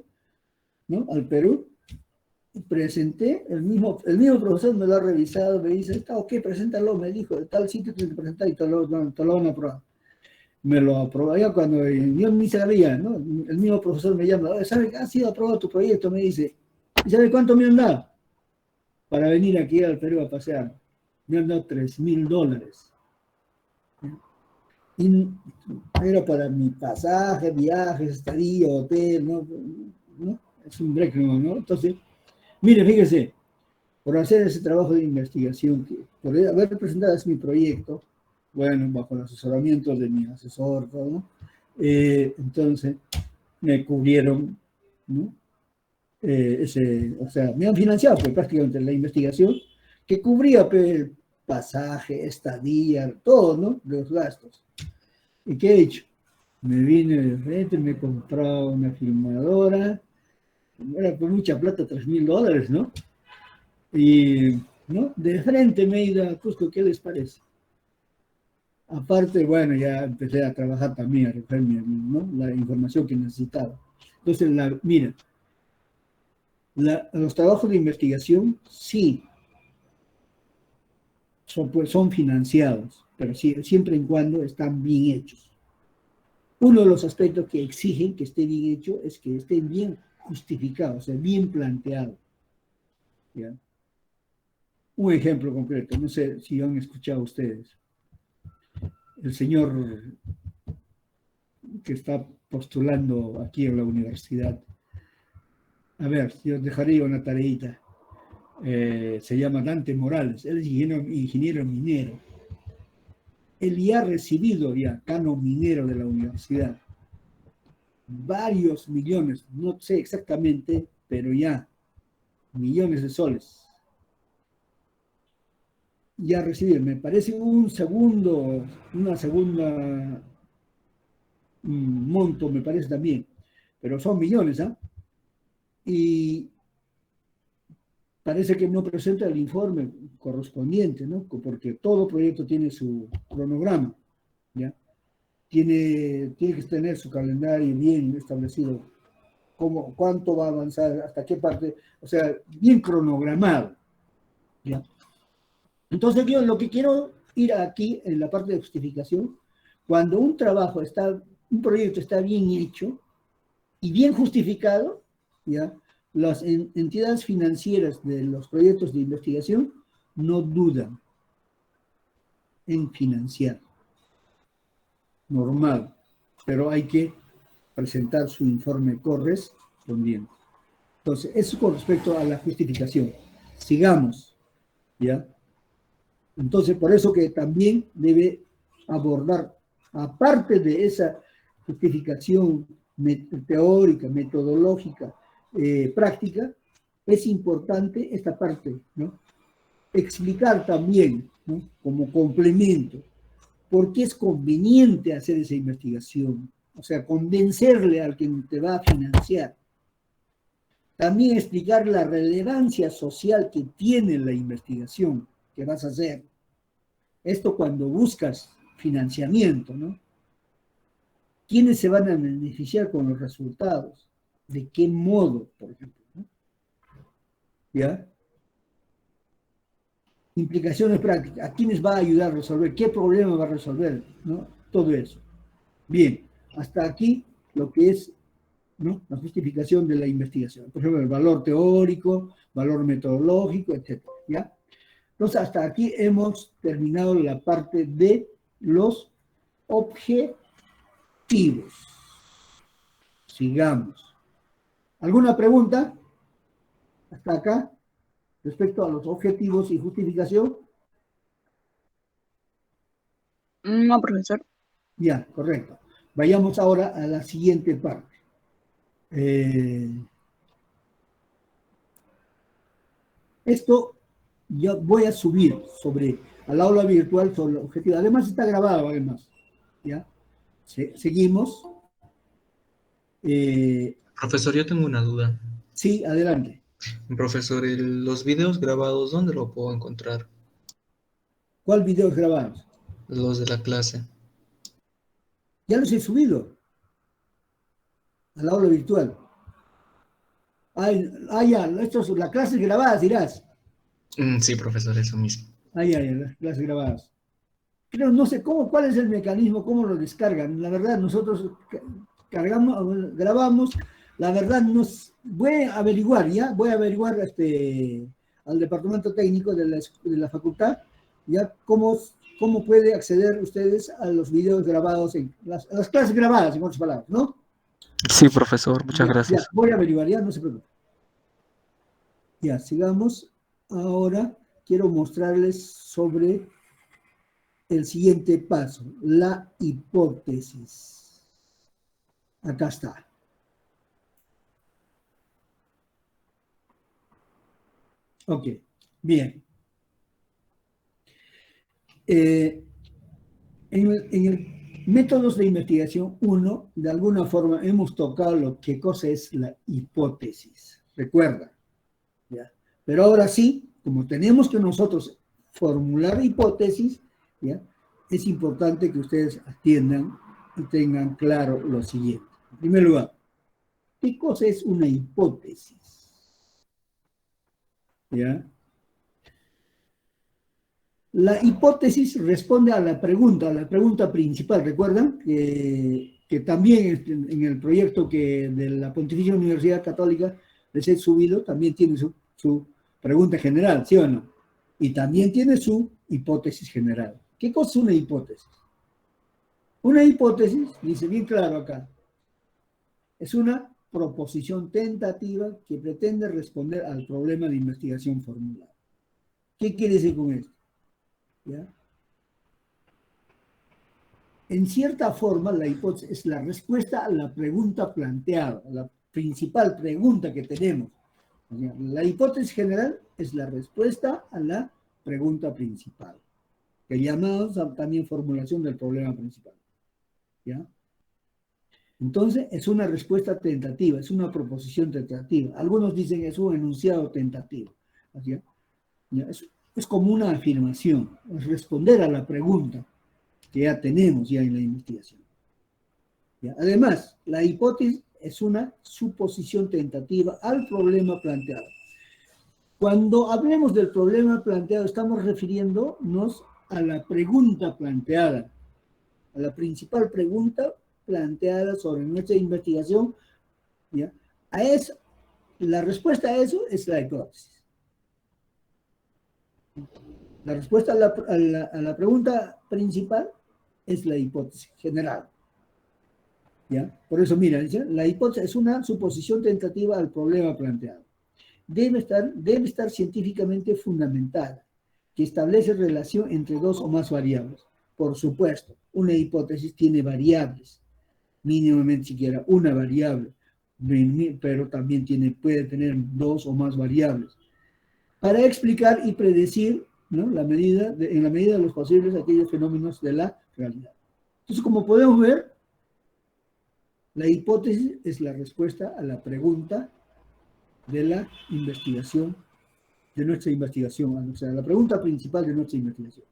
¿no? Al Perú. Presenté, el mismo profesor me lo ha revisado, me dice, está ok, preséntalo, me dijo, de tal sitio tienes que presentar y te lo van a aprobar. Me lo aprobó, ya cuando yo ni sabía, ¿no? El mismo profesor me llama, ¿sabe que ha sido aprobado tu proyecto? Me dice, ¿y sabe cuánto me han dado? Para venir aquí al Perú a pasear. Me han dado $3,000. Y era para mi pasaje, viajes, estadía, hotel, ¿no? ¿No? Es un break, ¿no? Entonces, mire, fíjese, por hacer ese trabajo de investigación, por haber presentado mi proyecto, bueno, bajo el asesoramiento de mi asesor, ¿no? Entonces me cubrieron, ¿no? O sea, me han financiado pues, prácticamente la investigación, que cubría pues, pasaje, estadía, todo, ¿no? Los gastos. ¿Y qué he hecho? Me vine de frente, me he comprado una filmadora, era por mucha plata, $3,000, ¿no? Y, ¿no? De frente me he ido a Cusco, ¿qué les parece? Aparte, bueno, ya empecé a trabajar también, a recoger ¿no? la información que necesitaba. Entonces, mira, los trabajos de investigación sí son financiados, pero sí, siempre y cuando están bien hechos. Uno de los aspectos que exigen que esté bien hecho es que esté bien justificado, o sea, bien planteado. ¿Ya? Un ejemplo concreto, no sé si han escuchado ustedes. El señor que está postulando aquí en la universidad. A ver, yo dejaría una tareita. Se llama Dante Morales, él es ingeniero minero. Él ya ha recibido ya canon minero de la universidad. Varios millones, no sé exactamente, pero ya, millones de soles. Ya ha recibido, me parece una segunda monto, me parece también, pero son millones, ¿ah? Y parece que no presenta el informe correspondiente, ¿no? Porque todo proyecto tiene su cronograma, ¿ya? Tiene que tener su calendario bien establecido, cuánto va a avanzar, hasta qué parte, o sea, bien cronogramado, ¿ya? Entonces yo lo que quiero ir aquí en la parte de justificación, cuando un proyecto está bien hecho y bien justificado, ¿ya? Las entidades financieras de los proyectos de investigación no dudan en financiar, normal, pero hay que presentar su informe correspondiente. Entonces, eso con respecto a la justificación. Sigamos, ¿ya? Entonces, por eso que también debe abordar, aparte de esa justificación teórica, metodológica, práctica, es importante esta parte, ¿no? Explicar también, ¿no? Como complemento, por qué es conveniente hacer esa investigación. O sea, convencerle al que te va a financiar. También explicar la relevancia social que tiene la investigación que vas a hacer. Esto cuando buscas financiamiento, ¿no? ¿Quiénes se van a beneficiar con los resultados? ¿De qué modo, por ejemplo? ¿No? ¿Ya? Implicaciones prácticas. ¿A quiénes va a ayudar a resolver? ¿Qué problema va a resolver? ¿No? Todo eso. Bien, hasta aquí lo que es, ¿no?, la justificación de la investigación. Por ejemplo, el valor teórico, valor metodológico, etc. ¿Ya? Entonces, hasta aquí hemos terminado la parte de los objetivos. Sigamos. ¿Alguna pregunta hasta acá respecto a los objetivos y justificación?
No, profesor.
Ya, correcto. Vayamos ahora a la siguiente parte. Esto yo voy a subir sobre al aula virtual sobre el objetivo. Además está grabado, además. ¿Ya? Seguimos.
Profesor, yo tengo una duda.
Sí, adelante.
Profesor, los videos grabados, ¿dónde lo puedo encontrar?
¿Cuál videos grabados?
Los de la clase.
Ya los he subido al aula virtual. Ya, las clases grabadas, dirás.
Sí, profesor, eso mismo.
Ya, las clases grabadas. Pero no sé cuál es el mecanismo, cómo lo descargan. La verdad, nosotros cargamos, grabamos, la verdad voy a averiguar, ¿ya? Voy a averiguar al departamento técnico de la facultad, ¿ya? ¿Cómo puede acceder ustedes a los videos grabados, a las clases grabadas, en otras palabras, ¿no?
Sí, profesor, muchas
Ya,
gracias.
voy a averiguar, ya, no se preocupe. Ya, sigamos. Ahora quiero mostrarles sobre el siguiente paso, la hipótesis. Acá está. Ok, bien. En el métodos de investigación 1, de alguna forma hemos tocado lo que cosa es la hipótesis. Recuerda. ¿Ya? Pero ahora sí, como tenemos que nosotros formular hipótesis, ¿ya?, es importante que ustedes atiendan y tengan claro lo siguiente. En primer lugar, ¿qué cosa es una hipótesis? ¿Ya? La hipótesis responde a la pregunta principal. ¿Recuerdan? Que también en el proyecto de la Pontificia Universidad Católica les he subido, también tiene su pregunta general, ¿sí o no? Y también tiene su hipótesis general. ¿Qué cosa es una hipótesis? Una hipótesis, dice bien claro acá, es una proposición tentativa que pretende responder al problema de investigación formulado. ¿Qué quiere decir con esto? ¿Ya? En cierta forma, la hipótesis es la respuesta a la pregunta planteada, a la principal pregunta que tenemos. La hipótesis general es la respuesta a la pregunta principal, que llamamos también formulación del problema principal. ¿Ya? Entonces, es una respuesta tentativa, es una proposición tentativa. Algunos dicen es un enunciado tentativo. ¿Ya? Es como una afirmación, es responder a la pregunta que ya tenemos ya en la investigación. ¿Ya? Además, la hipótesis es una suposición tentativa al problema planteado. Cuando hablemos del problema planteado, estamos refiriéndonos a la pregunta planteada, a la principal pregunta planteada sobre nuestra investigación. ¿Ya? La respuesta a eso es la hipótesis. La respuesta a la pregunta principal es la hipótesis general. ¿Ya? Por eso, mira, la hipótesis es una suposición tentativa al problema planteado. Debe estar científicamente fundamentada, que establece relación entre dos o más variables. Por supuesto, una hipótesis tiene variables, mínimamente siquiera una variable, pero también puede tener dos o más variables, para explicar y predecir, ¿no?, en la medida de los posibles aquellos fenómenos de la realidad. Entonces, como podemos ver, la hipótesis es la respuesta a la pregunta de la investigación, de nuestra investigación, o sea, la pregunta principal de nuestra investigación.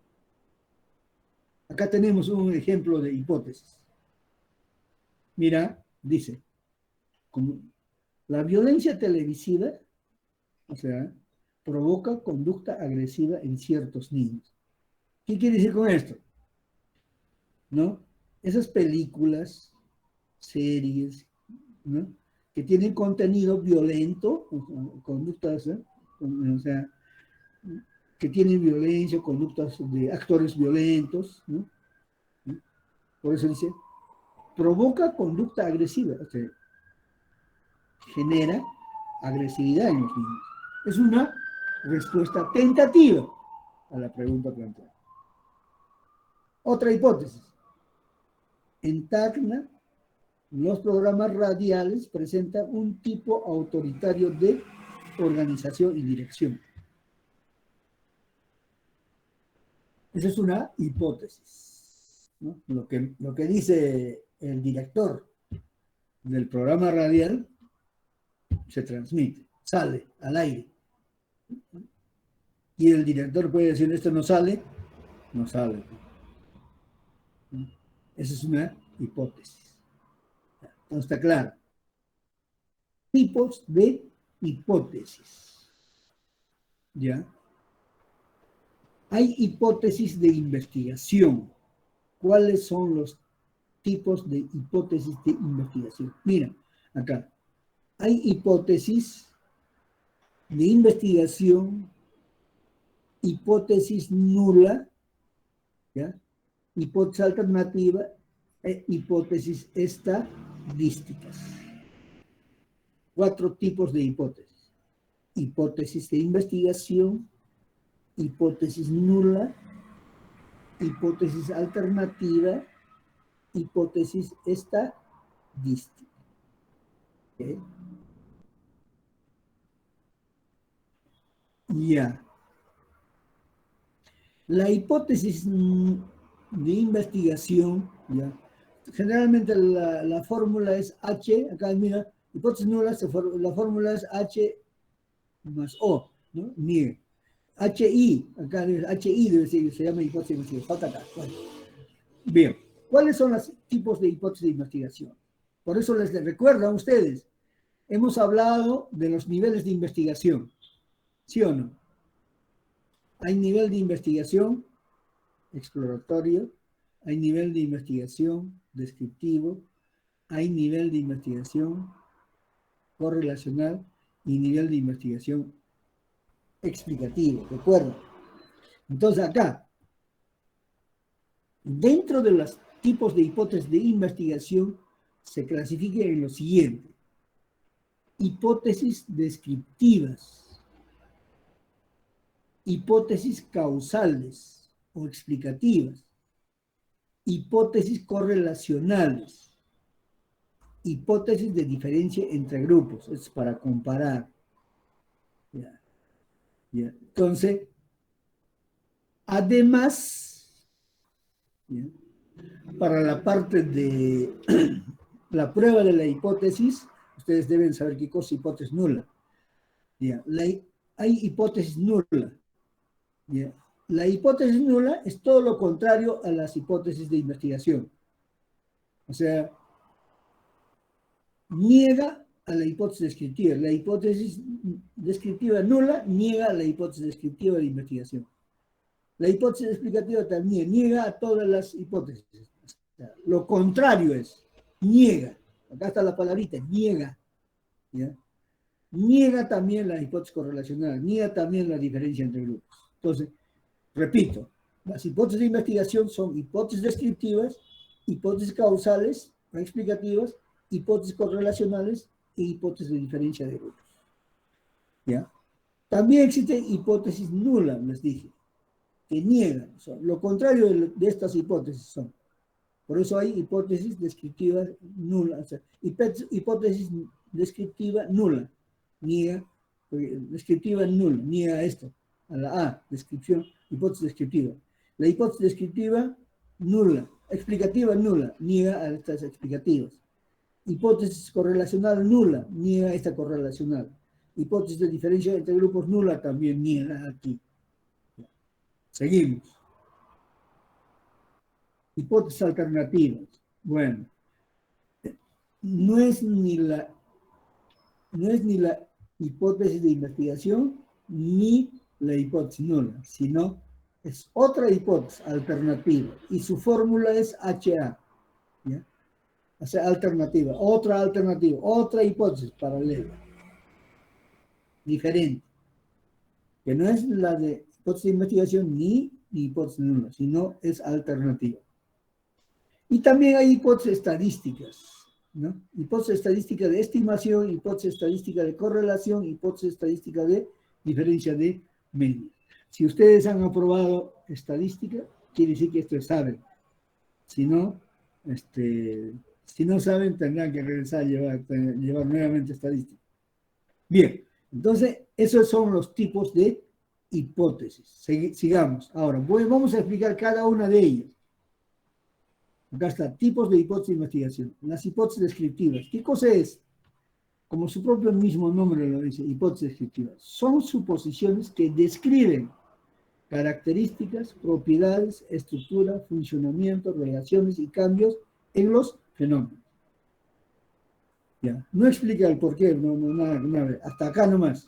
Acá tenemos un ejemplo de hipótesis. Mira, dice, como la violencia televisiva, o sea, provoca conducta agresiva en ciertos niños. ¿Qué quiere decir con esto? ¿No? Esas películas, series, ¿no? Que tienen contenido violento, o sea, conductas, o sea, que tienen violencia, conductas de actores violentos, ¿no? Por eso dice, provoca conducta agresiva, o sea, genera agresividad en los niños. Es una respuesta tentativa a la pregunta planteada. Otra hipótesis. En Tacna, los programas radiales presentan un tipo autoritario de organización y dirección. Esa es una hipótesis, ¿no? Lo que dice el director del programa radial se transmite, sale al aire. Y el director puede decir, esto no sale, no sale. Esa es una hipótesis. Entonces está claro. Tipos de hipótesis. ¿Ya? Hay hipótesis de investigación. ¿Cuáles son los tipos de hipótesis de investigación? Mira, acá. Hay hipótesis de investigación, hipótesis nula, ¿ya? Hipótesis alternativa e hipótesis estadísticas. 4 tipos de hipótesis. Hipótesis de investigación, hipótesis nula, hipótesis alternativa, hipótesis estadística. ¿Okay? Ya. La hipótesis de investigación, ¿ya? Generalmente la fórmula es H, acá mira, hipótesis nula, la fórmula es H más O, ¿no? Ni. HI, acá HI debe ser, se llama hipótesis de investigación, falta acá. Bueno. Bien, ¿cuáles son los tipos de hipótesis de investigación? Por eso les recuerdo a ustedes, hemos hablado de los niveles de investigación, ¿sí o no? Hay nivel de investigación exploratorio, hay nivel de investigación descriptivo, hay nivel de investigación correlacional y nivel de investigación explicativo, ¿recuerdan? Entonces acá, dentro de los tipos de hipótesis de investigación, se clasifica en lo siguiente. Hipótesis descriptivas, hipótesis causales o explicativas, hipótesis correlacionales, hipótesis de diferencia entre grupos, es para comparar. Ya. Ya. Entonces, además, ¿ya? Para la parte de la prueba de la hipótesis, ustedes deben saber qué cosa es hipótesis nula. ¿Ya? Hay hipótesis nula. ¿Ya? La hipótesis nula es todo lo contrario a las hipótesis de investigación. O sea, niega a la hipótesis descriptiva. La hipótesis descriptiva nula niega a la hipótesis descriptiva de investigación. La hipótesis explicativa también niega a todas las hipótesis. O sea, lo contrario es, niega. Acá está la palabrita, niega. ¿Ya? Niega también la hipótesis correlacional, niega también la diferencia entre grupos. Entonces, repito, las hipótesis de investigación son hipótesis descriptivas, hipótesis causales, explicativas, hipótesis correlacionales e hipótesis de diferencia de grupos. ¿Ya? También existe hipótesis nula, les dije, que niegan. O sea, lo contrario de estas hipótesis son. Por eso hay hipótesis descriptivas nulas. O sea, hipótesis descriptiva nula. Niega, descriptiva nula, niega esto. A la A, descripción, hipótesis descriptiva. La hipótesis descriptiva nula, explicativa nula, niega a estas explicativas. Hipótesis correlacional nula, niega esta correlacional. hipótesis de diferencia entre grupos nula también niega aquí. Seguimos. Hipótesis alternativas. Bueno, no es ni la hipótesis de investigación ni la hipótesis nula, sino es otra hipótesis alternativa y su fórmula es HA. ¿Ya? O sea, alternativa, otra hipótesis paralela, diferente, que no es la de hipótesis de investigación ni hipótesis nula, sino es alternativa. Y también hay hipótesis estadísticas, ¿no? Hipótesis estadística de estimación, hipótesis estadística de correlación, hipótesis estadística de diferencia de medios. Si ustedes han aprobado estadística, quiere decir que esto saben. Si no, si no saben, tendrán que regresar a llevar nuevamente estadística. Bien, entonces, esos son los tipos de hipótesis. Sigamos. Ahora, vamos a explicar cada una de ellas. Acá está, tipos de hipótesis de investigación. Las hipótesis descriptivas. ¿Qué cosa es? Como su propio mismo nombre lo dice, hipótesis descriptivas. Son suposiciones que describen características, propiedades, estructura, funcionamiento, relaciones y cambios en los fenómenos. Ya, no explica el porqué, nada, hasta acá nomás.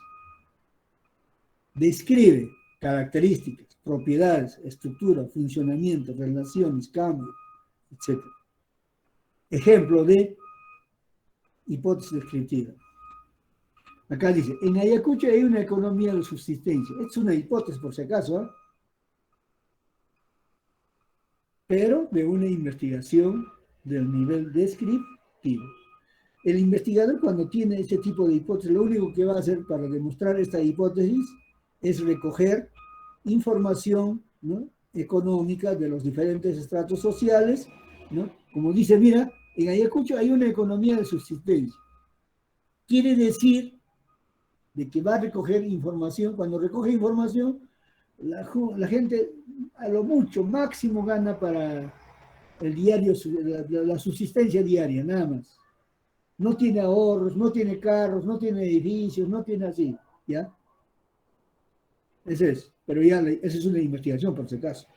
Describe características, propiedades, estructura, funcionamiento, relaciones, cambios, etc. Ejemplo de hipótesis descriptiva. Acá dice, en Ayacucho hay una economía de subsistencia. Es una hipótesis por si acaso, ¿eh? Pero de una investigación del nivel descriptivo. El investigador, cuando tiene ese tipo de hipótesis, lo único que va a hacer para demostrar esta hipótesis es recoger información, ¿no?, económica de los diferentes estratos sociales, ¿no? Como dice, mira, en Ayacucho hay una economía de subsistencia. Quiere decir de que va a recoger información. Cuando recoge información, la gente a lo mucho, máximo gana para el diario, la subsistencia diaria, nada más. No tiene ahorros, no tiene carros, no tiene edificios, no tiene así, ¿ya? Ese es, pero ya, esa es una investigación por si acaso.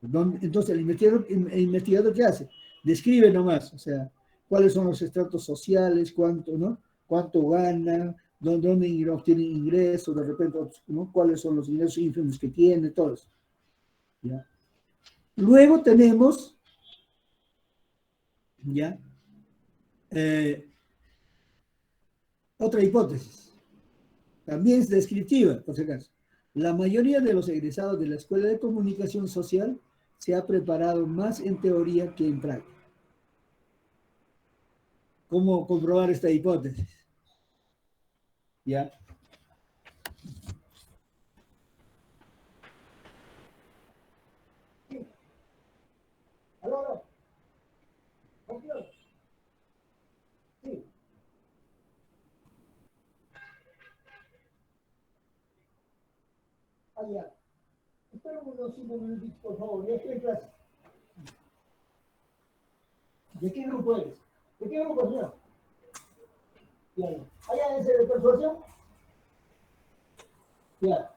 Entonces, el investigador ¿qué hace? Describe nomás, o sea, cuáles son los estratos sociales, cuánto, ¿no? Cuánto gana, dónde obtiene ingresos, de repente, ¿no?, cuáles son los ingresos ínfimos que tiene, todo eso. ¿Ya? Luego tenemos, ¿ya?, otra hipótesis, también es descriptiva, por si acaso. La mayoría de los egresados de la Escuela de Comunicación Social se ha preparado más en teoría que en práctica. ¿Cómo comprobar esta hipótesis? ¿Ya? ¿Aló? Sí. Ya. Espera unos 5 minutitos, por favor. Ya estoy en clase. ¿De qué grupo eres? ¿De qué grupo, señor? Ya. ¿Allá ese de persuasión? Ya.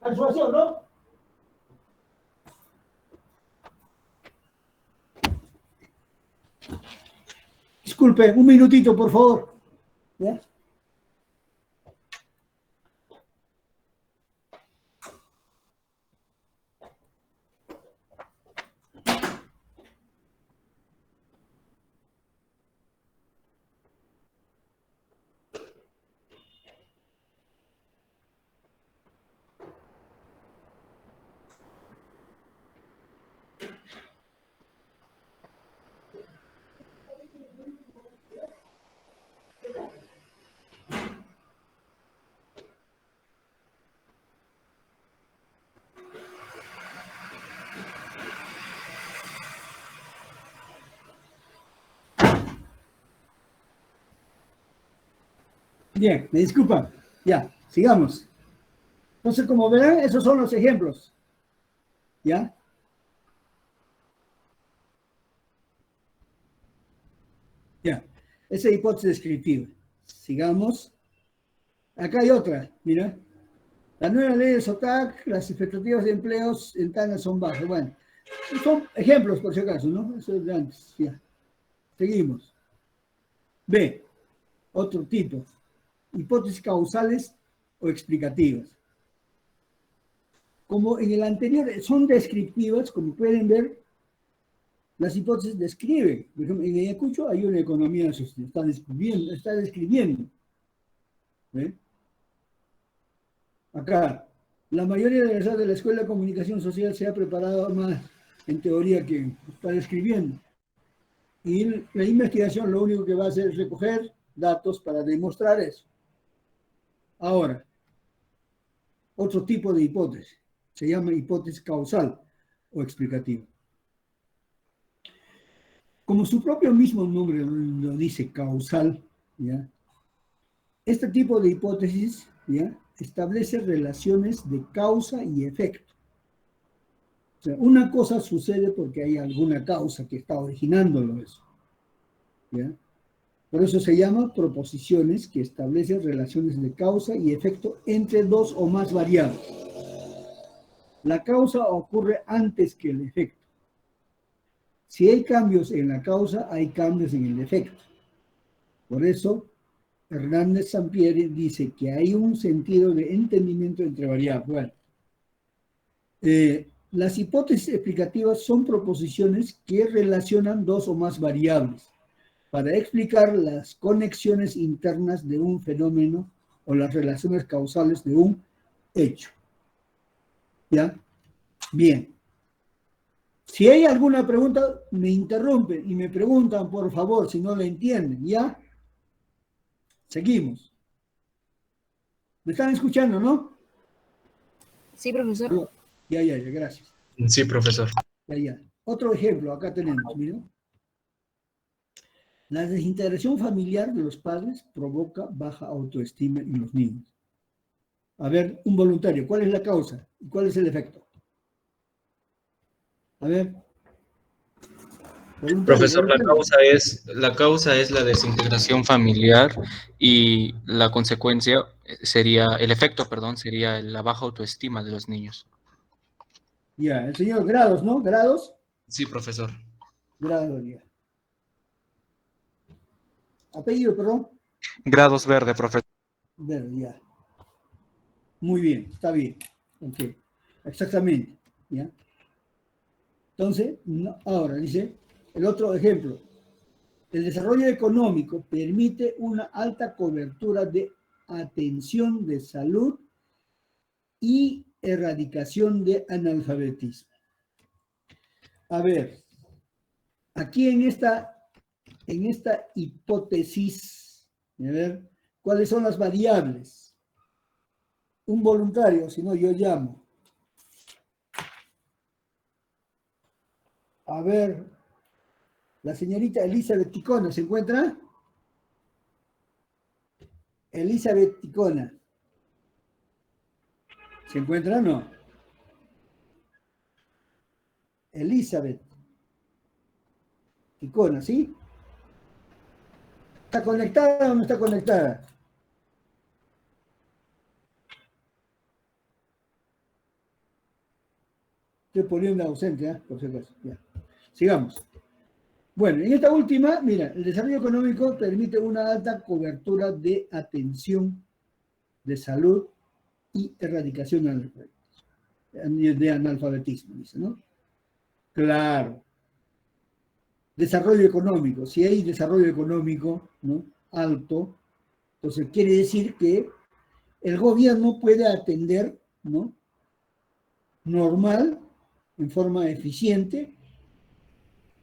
Persuasión, ¿no? Disculpe, un minutito, por favor. ¿Ya? Bien, me disculpan. Ya, sigamos. Entonces, como verán, esos son los ejemplos. ¿Ya? Ya. Esa hipótesis descriptiva. Sigamos. Acá hay otra, mira. La nueva ley de SOTAC, las expectativas de empleos en Tana son bajas. Bueno, son ejemplos por si acaso, ¿no? Eso es de antes, ya. Seguimos. B, otro tipo. Hipótesis causales o explicativas. Como en el anterior son descriptivas, como pueden ver, las hipótesis describen. Por ejemplo, en Ayacucho hay una economía sostenible, está describiendo. ¿Ve? Acá, la mayoría de la Escuela de Comunicación Social se ha preparado más en teoría que está describiendo. Y la investigación lo único que va a hacer es recoger datos para demostrar eso. Ahora, otro tipo de hipótesis, se llama hipótesis causal o explicativa. Como su propio mismo nombre lo dice, causal, ¿ya? Este tipo de hipótesis, ¿ya?, establece relaciones de causa y efecto. O sea, una cosa sucede porque hay alguna causa que está originándolo eso, ¿ya? Por eso se llama proposiciones que establecen relaciones de causa y efecto entre dos o más variables. La causa ocurre antes que el efecto. Si hay cambios en la causa, hay cambios en el efecto. Por eso, Hernández Sampieri dice que hay un sentido de entendimiento entre variables. Bueno, las hipótesis explicativas son proposiciones que relacionan dos o más variables para explicar las conexiones internas de un fenómeno o las relaciones causales de un hecho. ¿Ya? Bien. Si hay alguna pregunta, me interrumpen y me preguntan, por favor, si no la entienden. ¿Ya? Seguimos. ¿Me están escuchando, no?
Sí, profesor.
Ya, gracias.
Sí, profesor.
Ya. Otro ejemplo, acá tenemos, miren. La desintegración familiar de los padres provoca baja autoestima en los niños. A ver, un voluntario, ¿cuál es la causa y cuál es el efecto? A ver.
Profesor, la causa es la desintegración familiar y la consecuencia sería, el efecto, perdón, sería la baja autoestima de los niños.
Ya, el señor Grados, ¿no? ¿Grados?
Sí, profesor.
Grados, ya. Apellido, perdón.
Grados verde, profesor.
Verde, ya. Muy bien, está bien. Ok, exactamente. ¿Ya? Entonces, ahora dice, el otro ejemplo. El desarrollo económico permite una alta cobertura de atención de salud y erradicación de analfabetismo. A ver, aquí en esta hipótesis, a ver, ¿cuáles son las variables? Un voluntario, si no yo llamo. A ver, la señorita Elizabeth Ticona, ¿se encuentra? Elizabeth Ticona. ¿Se encuentra o no? Elizabeth Ticona, ¿sí? ¿Está conectada o no está conectada? Estoy poniendo ausente, ¿eh? Por si acaso. Ya. Sigamos. Bueno, en esta última, mira, el desarrollo económico permite una alta cobertura de atención, de salud y erradicación de analfabetismo, dice, ¿no? Claro. Desarrollo económico. Si hay desarrollo económico, ¿no?, alto, entonces quiere decir que el gobierno puede atender, ¿no?, normal, en forma eficiente,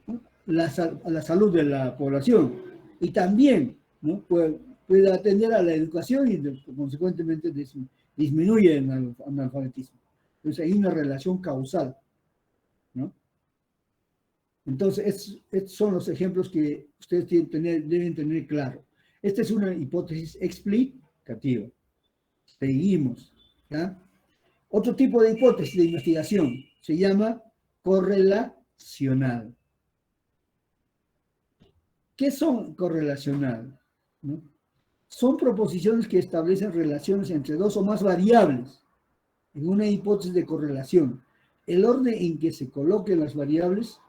¿no?, a la salud de la población. Y también, ¿no?, puede atender a la educación y consecuentemente disminuye el analfabetismo. Entonces hay una relación causal, ¿no? Entonces, estos son los ejemplos que ustedes deben tener claro. Esta es una hipótesis explicativa. Seguimos, ¿ya? Otro tipo de hipótesis de investigación se llama correlacional. ¿Qué son correlacional? ¿No? son proposiciones que establecen relaciones entre dos o más variables en una hipótesis de correlación. El orden en que se coloquen las variables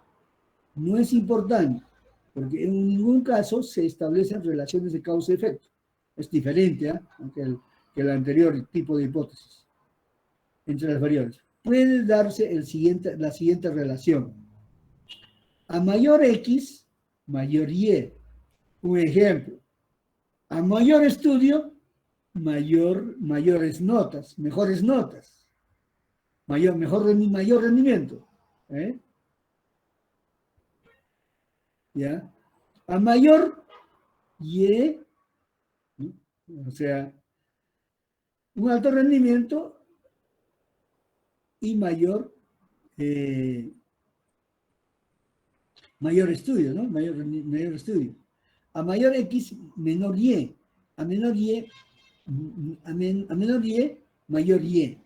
no es importante, porque en ningún caso se establecen relaciones de causa-efecto. Es diferente que el anterior tipo de hipótesis entre las variables. Puede darse la siguiente relación. A mayor X, mayor Y. Un ejemplo. A mayor estudio, mayores notas, mejores notas. Mayor rendimiento. ¿Eh? ¿Ya? A mayor Y, ¿no? O sea, un alto rendimiento y mayor estudio, ¿no? Mayor estudio. A mayor X, menor Y. A menor Y, mayor Y.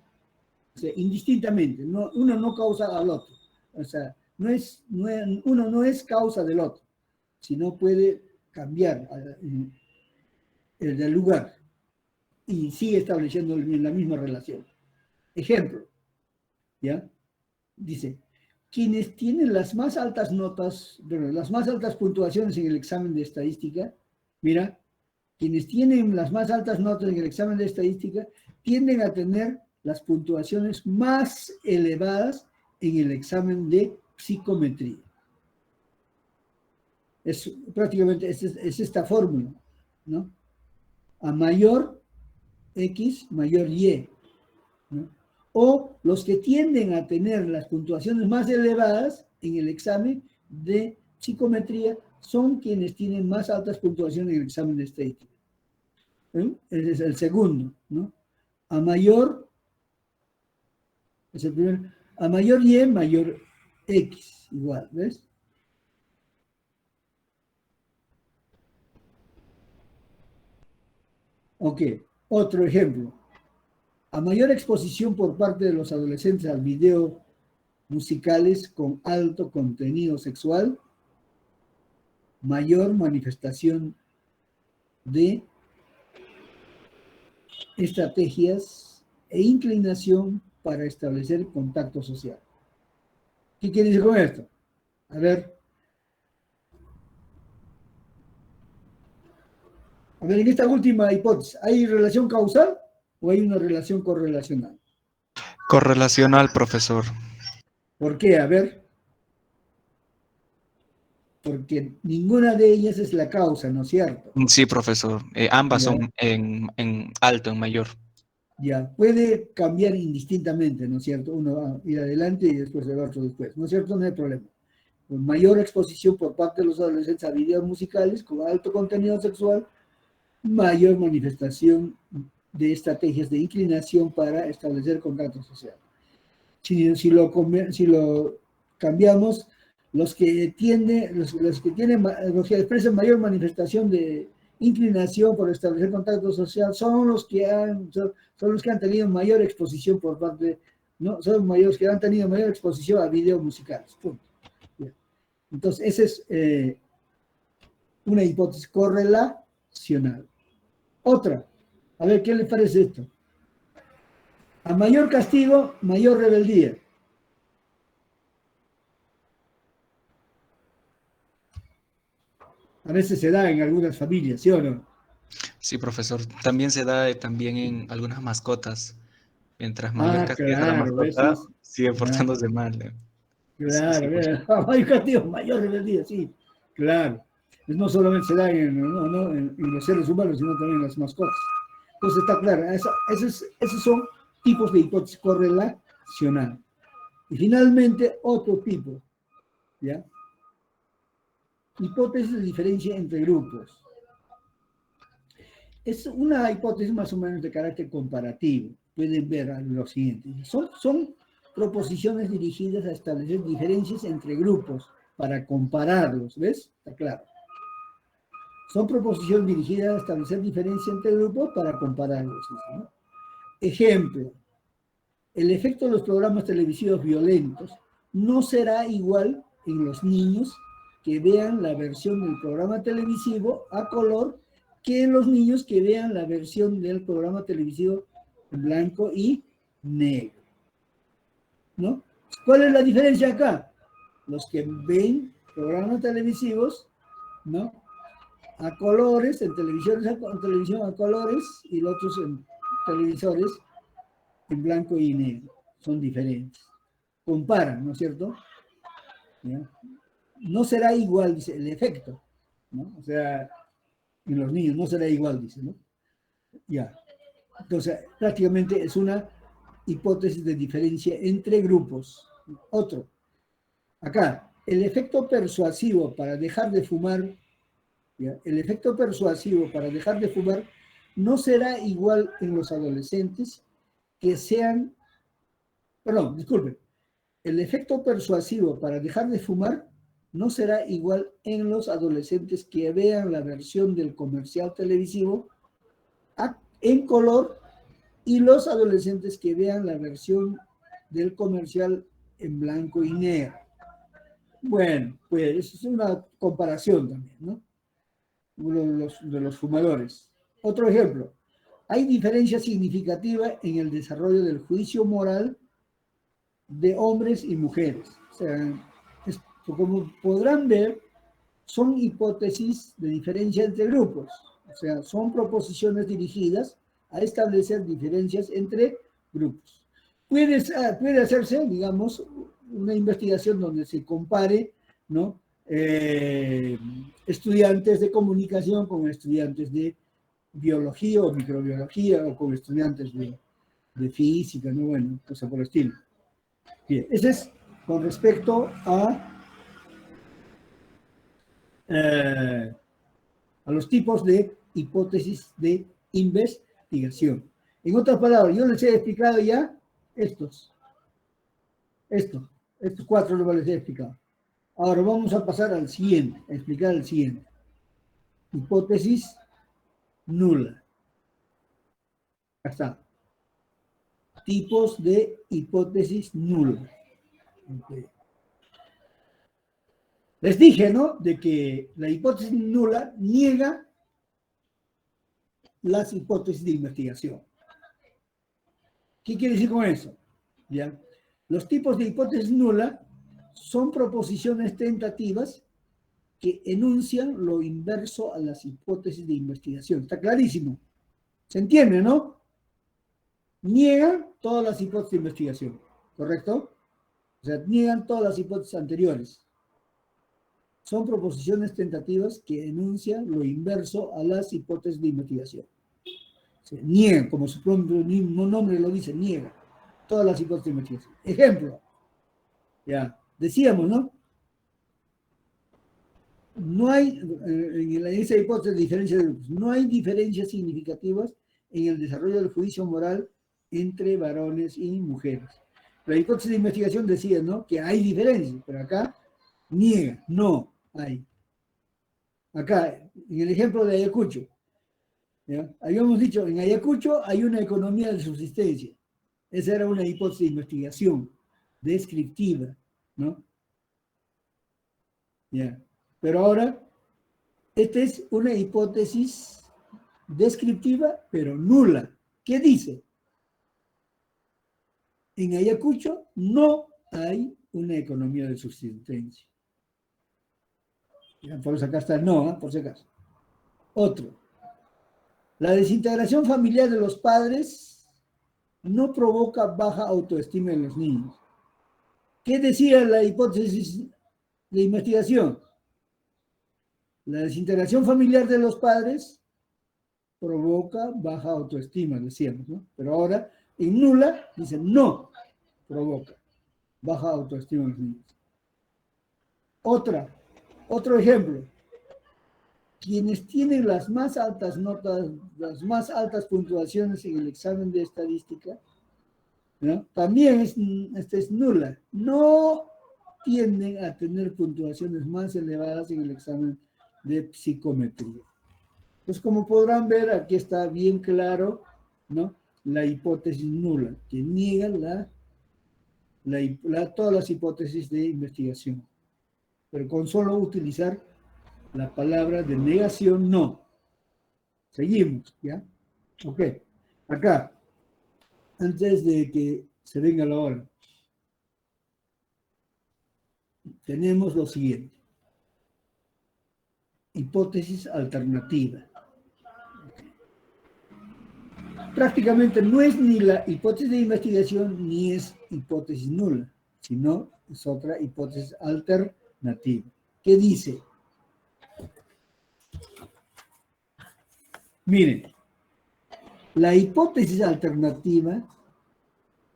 O sea, indistintamente. No, uno no causa al otro. O sea, uno no es causa del otro, sino puede cambiar el del lugar y sigue estableciendo la misma relación. Ejemplo, ¿ya? Dice, quienes tienen las más altas notas, las más altas puntuaciones en el examen de estadística, mira, quienes tienen las más altas notas en el examen de estadística tienden a tener las puntuaciones más elevadas en el examen de psicometría. Es prácticamente es esta fórmula, ¿no? A mayor X, mayor Y, ¿no? O los que tienden a tener las puntuaciones más elevadas en el examen de psicometría son quienes tienen más altas puntuaciones en el examen de estadística. Ese es el segundo, ¿no? A mayor, es el primer, a mayor Y, mayor X, igual, ¿ves? Ok, otro ejemplo. A mayor exposición por parte de los adolescentes al video musicales con alto contenido sexual, mayor manifestación de estrategias e inclinación para establecer contacto social. ¿Qué quiere decir con esto? A ver, en esta última hipótesis, ¿hay relación causal o hay una relación correlacional?
Correlacional, profesor.
¿Por qué? A ver. Porque ninguna de ellas es la causa, ¿no es cierto?
Sí, profesor. Ambas
Ya.
son en alto, en mayor.
Ya, puede cambiar indistintamente, ¿no es cierto? Uno va a ir adelante y después el otro después, ¿no es cierto? No hay problema. Con mayor exposición por parte de los adolescentes a videos musicales con alto contenido sexual, mayor manifestación de estrategias de inclinación para establecer contacto social. Si lo cambiamos, los que expresan mayor manifestación de inclinación por establecer contacto social son los que han tenido mayor exposición por parte, ¿no? Son mayores que han tenido mayor exposición a videos musicales. Punto. Entonces, esa es una hipótesis correlacional. Otra, a ver, ¿qué le parece esto? A mayor castigo, mayor rebeldía. A veces se da en algunas familias, ¿sí o no?
Sí, profesor. También se da también en algunas mascotas. Mientras mayor castigo a la
Claro,
mascota, sigue
claro,
portándose mal. Sí, sí,
claro, mayor castigo, mayor rebeldía, sí, claro. No solamente se da en los seres humanos, sino también en las mascotas. Entonces está claro, esos son tipos de hipótesis correlacional. Y finalmente, otro tipo, ¿ya? Hipótesis de diferencia entre grupos. Es una hipótesis más o menos de carácter comparativo. Pueden ver lo siguiente. Son proposiciones dirigidas a establecer diferencias entre grupos para compararlos, ¿ves? Está claro. Son proposiciones dirigidas a establecer diferencias entre grupos para compararlos, ¿no? Ejemplo, el efecto de los programas televisivos violentos no será igual en los niños que vean la versión del programa televisivo a color que los niños que vean la versión del programa televisivo en blanco y negro, ¿no? ¿Cuál es la diferencia acá? Los que ven programas televisivos, ¿no? A colores, en televisión a colores, y los otros en televisores en blanco y negro. Son diferentes. Comparan, ¿no es cierto? ¿Ya? No será igual, dice, el efecto, ¿no? O sea, en los niños no será igual, dice, ¿no? Ya. Entonces, prácticamente es una hipótesis de diferencia entre grupos. Otro. Acá, el efecto persuasivo para dejar de fumar, ¿ya? El efecto persuasivo para dejar de fumar no será igual en los adolescentes que sean, perdón, disculpen, el efecto persuasivo para dejar de fumar no será igual en los adolescentes que vean la versión del comercial televisivo en color y los adolescentes que vean la versión del comercial en blanco y negro. Bueno, pues es una comparación también, ¿no? De los fumadores. Otro ejemplo, hay diferencia significativa en el desarrollo del juicio moral de hombres y mujeres. O sea, como podrán ver, son hipótesis de diferencia entre grupos. O sea, son proposiciones dirigidas a establecer diferencias entre grupos. Puede hacerse, digamos, una investigación donde se compare, ¿no? Estudiantes de comunicación con estudiantes de biología o microbiología o con estudiantes de física, ¿no? Bueno, cosa por el estilo. Bien, ese es con respecto a los tipos de hipótesis de investigación. En otras palabras, yo les he explicado ya estos cuatro les he explicado. Ahora vamos a pasar al siguiente, a explicar el siguiente. Hipótesis nula. Acá está. Tipos de hipótesis nula. Okay. Les dije, ¿no? De que la hipótesis nula niega las hipótesis de investigación. ¿Qué quiere decir con eso? ¿Ya? Los tipos de hipótesis nula son proposiciones tentativas que enuncian lo inverso a las hipótesis de investigación. Está clarísimo. ¿Se entiende, no? Niegan todas las hipótesis de investigación, ¿correcto? O sea, niegan todas las hipótesis anteriores. Son proposiciones tentativas que enuncian lo inverso a las hipótesis de investigación. Se niegan, como su propio nombre lo dice, niega todas las hipótesis de investigación. Ejemplo, ya, decíamos, ¿no? No hay, en esa hipótesis de diferencia de grupos, no hay diferencias significativas en el desarrollo del juicio moral entre varones y mujeres. La hipótesis de investigación decía, ¿no? Que hay diferencias, pero acá niega, no hay. Acá, en el ejemplo de Ayacucho, ¿ya? Habíamos dicho, en Ayacucho hay una economía de subsistencia. Esa era una hipótesis de investigación descriptiva, ¿no? ¿Ya? Pero ahora, esta es una hipótesis descriptiva, pero nula. ¿Qué dice? En Ayacucho no hay una economía de subsistencia. Por eso acá está el no, ¿eh? Por si acaso. Otro. La desintegración familiar de los padres no provoca baja autoestima en los niños. ¿Qué decía la hipótesis de investigación? La desintegración familiar de los padres provoca baja autoestima, decíamos, ¿no? Pero ahora, en nula, dice no provoca baja autoestima en los niños. Otro ejemplo. Quienes tienen las más altas notas, las más altas puntuaciones en el examen de estadística, ¿no? También es nula. No tienden a tener puntuaciones más elevadas en el examen de psicometría. Pues como podrán ver, aquí está bien claro, ¿no? La hipótesis nula, que niega todas las hipótesis de investigación. Pero con solo utilizar la palabra de negación, no. Seguimos, ¿ya? Ok. Acá, antes de que se venga la hora, tenemos lo siguiente. Hipótesis alternativa. Prácticamente no es ni la hipótesis de investigación ni es hipótesis nula, sino es otra hipótesis alternativa. ¿Qué dice? Miren, la hipótesis alternativa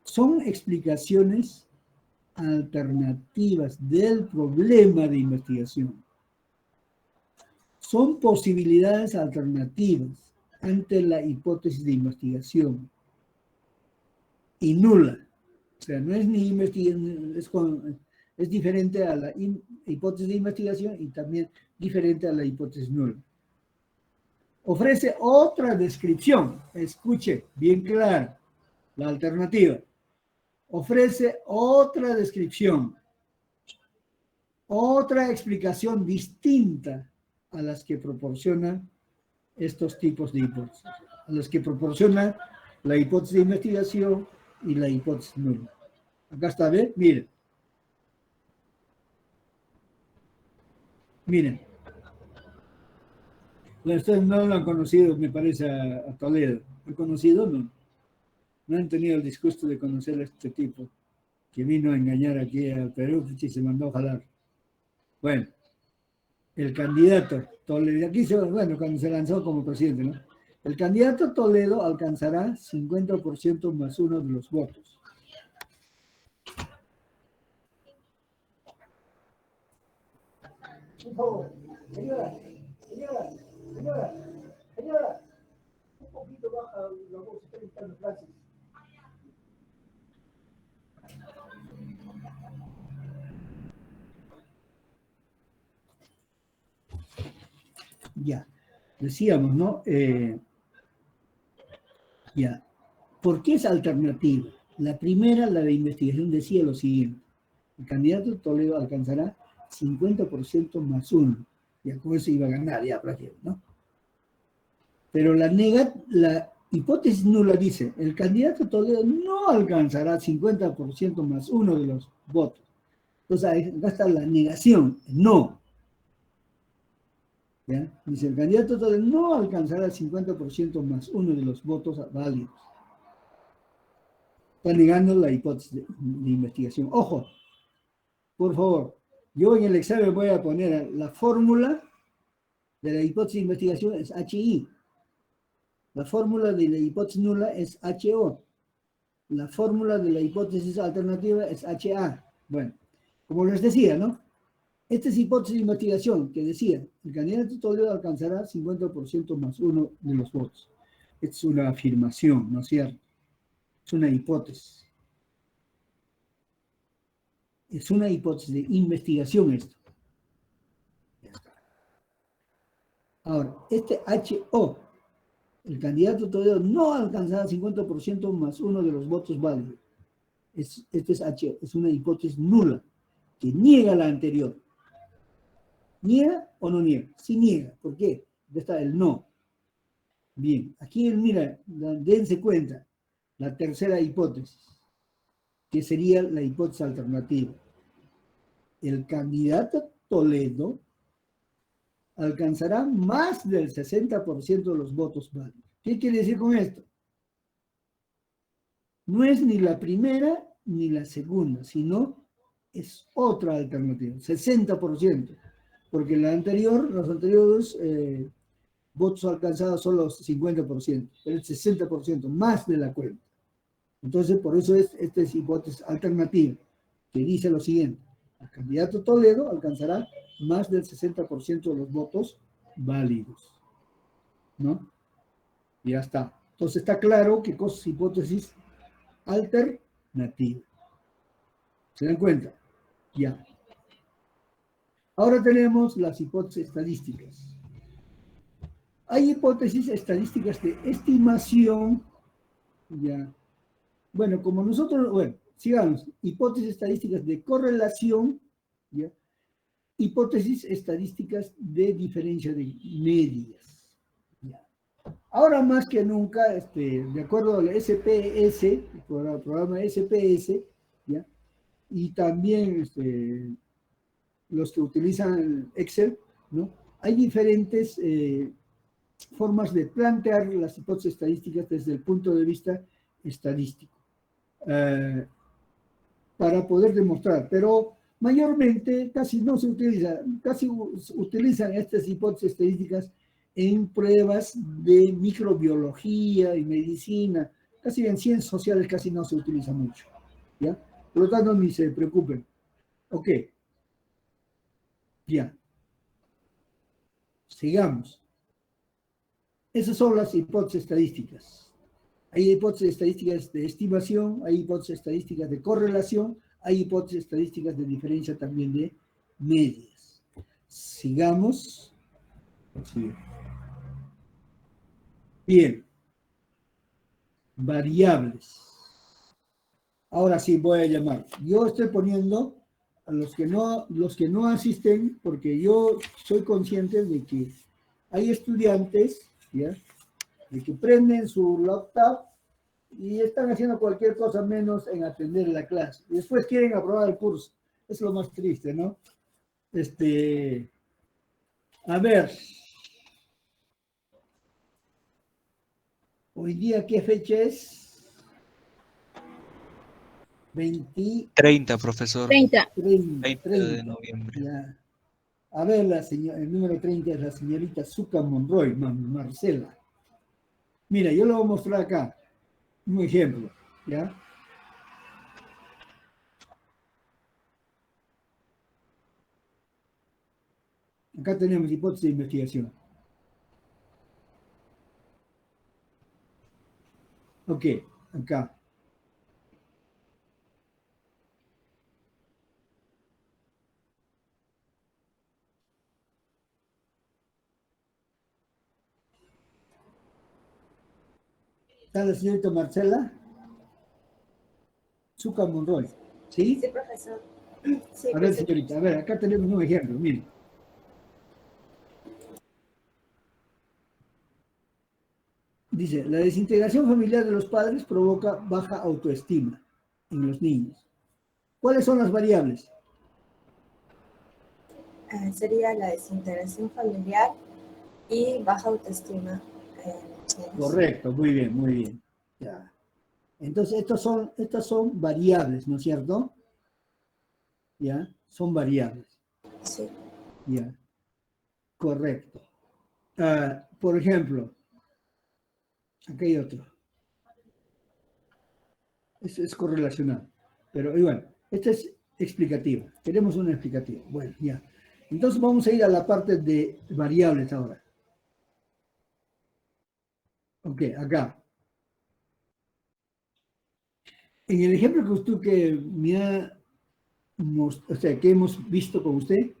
son explicaciones alternativas del problema de investigación. Son posibilidades alternativas ante la hipótesis de investigación y nula. O sea, no es ni investigación, es diferente a la hipótesis de investigación y también diferente a la hipótesis nula. Ofrece otra descripción, escuche bien claro, la alternativa. Ofrece otra descripción, otra explicación distinta a las que proporciona estos tipos de hipótesis, a las que proporciona la hipótesis de investigación y la hipótesis nula. Acá está, ¿ven? Miren. Miren. Ustedes no lo han conocido, me parece, a Toledo. ¿Han conocido? No. No han tenido el disgusto de conocer a este tipo que vino a engañar aquí al Perú y se mandó a jalar. Bueno, el candidato Toledo, aquí bueno, cuando se lanzó como presidente, ¿no? El candidato Toledo alcanzará 50% más uno de los votos. Por favor, señora, un poquito baja la voz, estoy dictando clases. Ya, decíamos, ¿no? Ya, ¿por qué es alternativa? La primera, la de investigación, decía lo siguiente. El candidato Toledo alcanzará 50% más uno. Ya con eso iba a ganar, ya prácticamente, ¿no? Pero la hipótesis nula dice, el candidato Toledo no alcanzará 50% más uno de los votos. Entonces, acá está la negación, no. ¿Ya? Dice, el candidato Toledo no alcanzará el 50% más uno de los votos válidos. Está negando la hipótesis de investigación. Ojo, por favor, yo en el examen voy a poner la fórmula de la hipótesis de investigación es HI. La fórmula de la hipótesis nula es HO. La fórmula de la hipótesis alternativa es HA. Bueno, como les decía, ¿no? Esta es hipótesis de investigación que decía, el candidato Toledo alcanzará 50% más uno de los votos. Esta es una afirmación, ¿no es cierto? Es una hipótesis. Es una hipótesis de investigación esto. Ya está. Ahora, este HO, el candidato Toledo no alcanzará 50% más uno de los votos válidos. Este es HO, es una hipótesis nula, que niega la anterior. ¿Niega o no niega? Sí niega. ¿Por qué? Aquí está el no. Bien, aquí mira, dense cuenta, la tercera hipótesis, que sería la hipótesis alternativa. El candidato Toledo alcanzará más del 60% de los votos válidos. ¿Qué quiere decir con esto? No es ni la primera ni la segunda, sino es otra alternativa, 60%, porque los anteriores votos alcanzados son los 50%, pero el 60%, más de la cuenta. Entonces, por eso esta es hipótesis alternativa, que dice lo siguiente, el candidato Toledo alcanzará más del 60% de los votos válidos, ¿no? Y ya está. Entonces está claro que es hipótesis alternativa. ¿Se dan cuenta? Ya. Ahora tenemos las hipótesis estadísticas. Hay hipótesis estadísticas de estimación, ya. Bueno, como nosotros, bueno, sigamos. Hipótesis estadísticas de correlación, ya. Hipótesis estadísticas de diferencia de medias, ya. Ahora más que nunca, de acuerdo al SPS, el programa SPS, ¿ya? Y también los que utilizan Excel, ¿no? Hay diferentes formas de plantear las hipótesis estadísticas desde el punto de vista estadístico, para poder demostrar, pero mayormente casi no se utiliza, casi utilizan estas hipótesis estadísticas en pruebas de microbiología y medicina, casi en ciencias sociales casi no se utiliza mucho, ¿ya? Por lo tanto, ni se preocupen. Ok, ya. Sigamos. Esas son las hipótesis estadísticas. Hay hipótesis estadísticas de estimación, hay hipótesis estadísticas de correlación, hay hipótesis estadísticas de diferencia también de medias. Sigamos. Sí. Bien. Variables. Ahora sí voy a llamar. Yo estoy poniendo a los que no asisten, porque yo soy consciente de que hay estudiantes, ¿ya?, de que prenden su laptop y están haciendo cualquier cosa menos en atender la clase. Y después quieren aprobar el curso. Es lo más triste, ¿no? A ver. Hoy día, ¿qué fecha es?
30, profesor.
30.
30 de noviembre.
Ya. A ver, el número 30 es la señorita Zucca Monroy, Marcela. Mira, yo lo voy a mostrar acá. Un ejemplo, ¿ya? Acá tenemos hipótesis de investigación. Ok, acá. ¿Está la señorita Marcela? Zucca Monroy, ¿sí?
Sí, profesor. Sí,
A ver, señorita, a ver, acá tenemos un ejemplo, miren. Dice, la desintegración familiar de los padres provoca baja autoestima en los niños. ¿Cuáles son las variables?
Sería la desintegración familiar y baja autoestima.
Correcto, muy bien, muy bien. Ya. Entonces, estas son variables, ¿no es cierto? ¿Ya? Son variables.
Sí.
Ya. Correcto. Por ejemplo, aquí hay otro. Es correlacional. Pero igual, esta es explicativa. Queremos una explicativa. Bueno, ya. Entonces vamos a ir a la parte de variables ahora. Ok, acá. En el ejemplo que hemos visto con usted,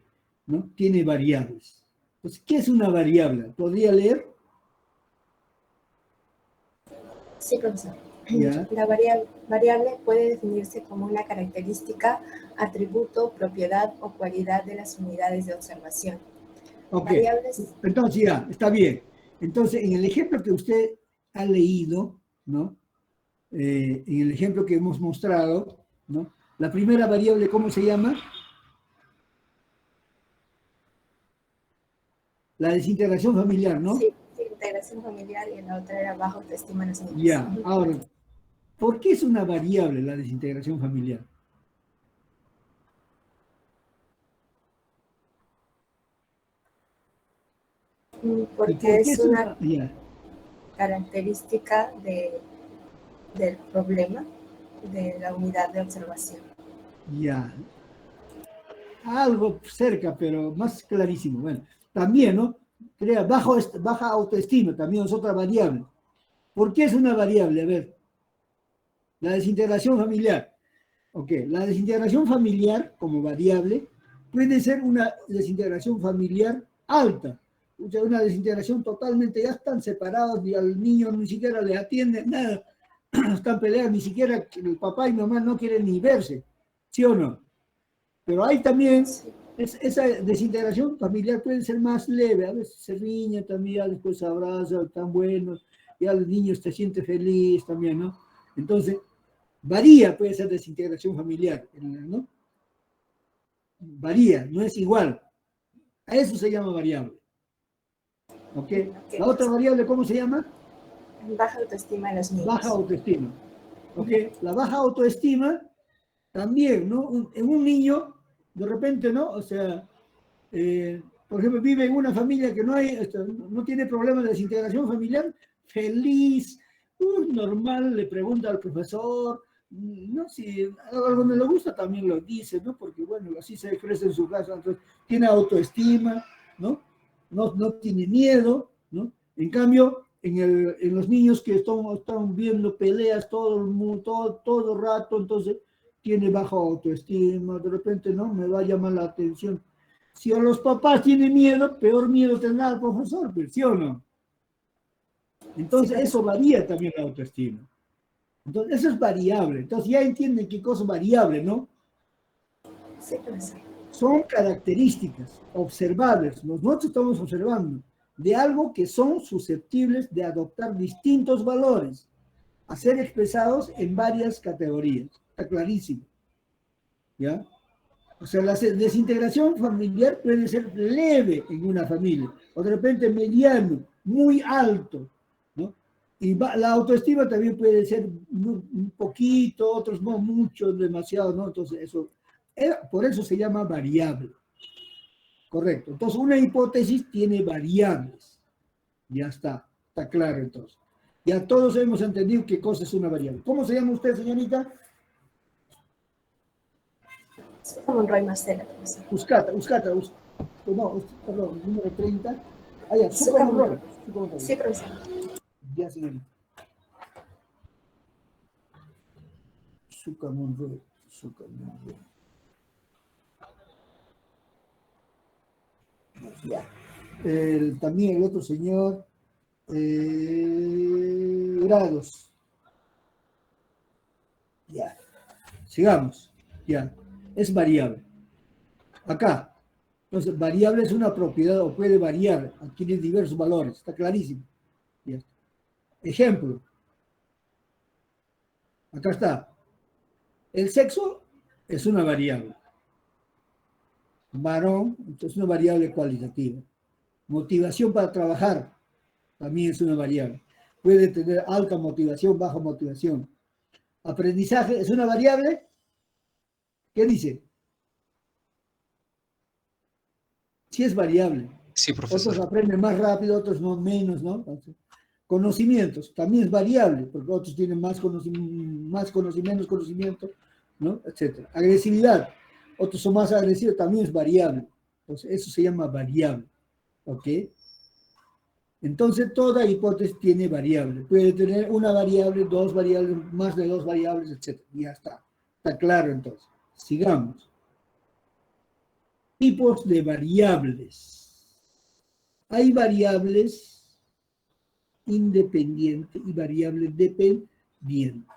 ¿no? Tiene variables. Entonces, ¿qué es una variable? ¿Podría leer?
Sí, profesor.
Ya.
La variable puede definirse como una característica, atributo, propiedad o cualidad de las unidades de observación.
Ok.
Variables.
Entonces ya, está bien. Entonces, en el ejemplo que usted ha leído, ¿no? En el ejemplo que hemos mostrado, ¿no? La primera variable, ¿cómo se llama? La desintegración familiar, ¿no?
Sí, integración familiar, y la otra era baja autoestima en los niños.
Ya, ahora, ¿por qué es una variable la desintegración familiar?
Porque es una
Ya.
característica del problema de la unidad de observación.
Ya. Algo cerca, pero más clarísimo. Bueno, también, ¿no? Crea baja autoestima, también es otra variable. ¿Por qué es una variable? A ver, la desintegración familiar. Ok, la desintegración familiar como variable puede ser una desintegración familiar alta, o sea, una desintegración totalmente, ya están separados y al niño ni siquiera le atienden, nada, están peleando, ni siquiera el papá y mamá no quieren ni verse, ¿sí o no? Pero hay también Esa desintegración familiar puede ser más leve, a veces se riña también, después se abraza, tan buenos, ya el niño se siente feliz también, ¿no? Entonces, varía, puede ser desintegración familiar, ¿no? Varía, no es igual. A eso se llama variable. ¿Ok? La otra variable, ¿cómo se llama?
Baja autoestima en los niños.
Baja autoestima. ¿Ok? La baja autoestima también, ¿no? En un niño, de repente, ¿no? O sea, por ejemplo, vive en una familia que no tiene problemas de desintegración familiar, feliz, normal, le pregunta al profesor, no, si algo no le gusta también lo dice, ¿no? Porque, bueno, así se crece en su casa, entonces tiene autoestima, ¿no? No tiene miedo, ¿no? En cambio, en los niños que están viendo peleas todo rato, entonces tiene baja autoestima, de repente, ¿no? Me va a llamar la atención. Si a los papás tienen miedo, peor miedo tendrá el profesor, ¿sí o no? Entonces,
Sí,
eso varía también la autoestima. Entonces, eso es variable. Entonces, ya entienden qué cosa es variable, ¿no?
sí, profesor.
Son características observables, nosotros estamos observando, de algo que son susceptibles de adoptar distintos valores, a ser expresados en varias categorías. Está clarísimo. ¿Ya? O sea, la desintegración familiar puede ser leve en una familia, o de repente mediano, muy alto, ¿no? Y la autoestima también puede ser un poquito, otros no mucho, demasiado, ¿no? Entonces, por eso se llama variable. Correcto. Entonces, una hipótesis tiene variables. Ya está claro entonces. Ya todos hemos entendido qué cosa es una variable. ¿Cómo se llama usted, señorita?
Zucca Monroy Marcela, profesor.
No, perdón, número 30. Ah, ya,
Zucca
Monroy.
Sí, profesor.
Ya, señorita. Zucca Monroy. Ya. También el otro señor, grados. Ya. Sigamos. Ya. Es variable. Acá. Entonces, variable es una propiedad o puede variar, adquiere diversos valores. Está clarísimo. Ya. Ejemplo. Acá está. El sexo es una variable. Varón, entonces una variable cualitativa. Motivación para trabajar también es una variable. Puede tener alta motivación, baja motivación. Aprendizaje es una variable. ¿Qué dice? Sí es variable.
Sí, profesor.
Otros aprenden más rápido, otros no menos, ¿no? Entonces, conocimientos también es variable, porque otros tienen más conocimiento, menos conocimiento, ¿no? Etcétera. Agresividad, otros son más agresivos, también es variable. Entonces, eso se llama variable. ¿Ok? Entonces, toda hipótesis tiene variable. Puede tener una variable, dos variables, más de dos variables, etc. Ya está. Está claro entonces. Sigamos. Tipos de variables. Hay variables independientes y variables dependientes.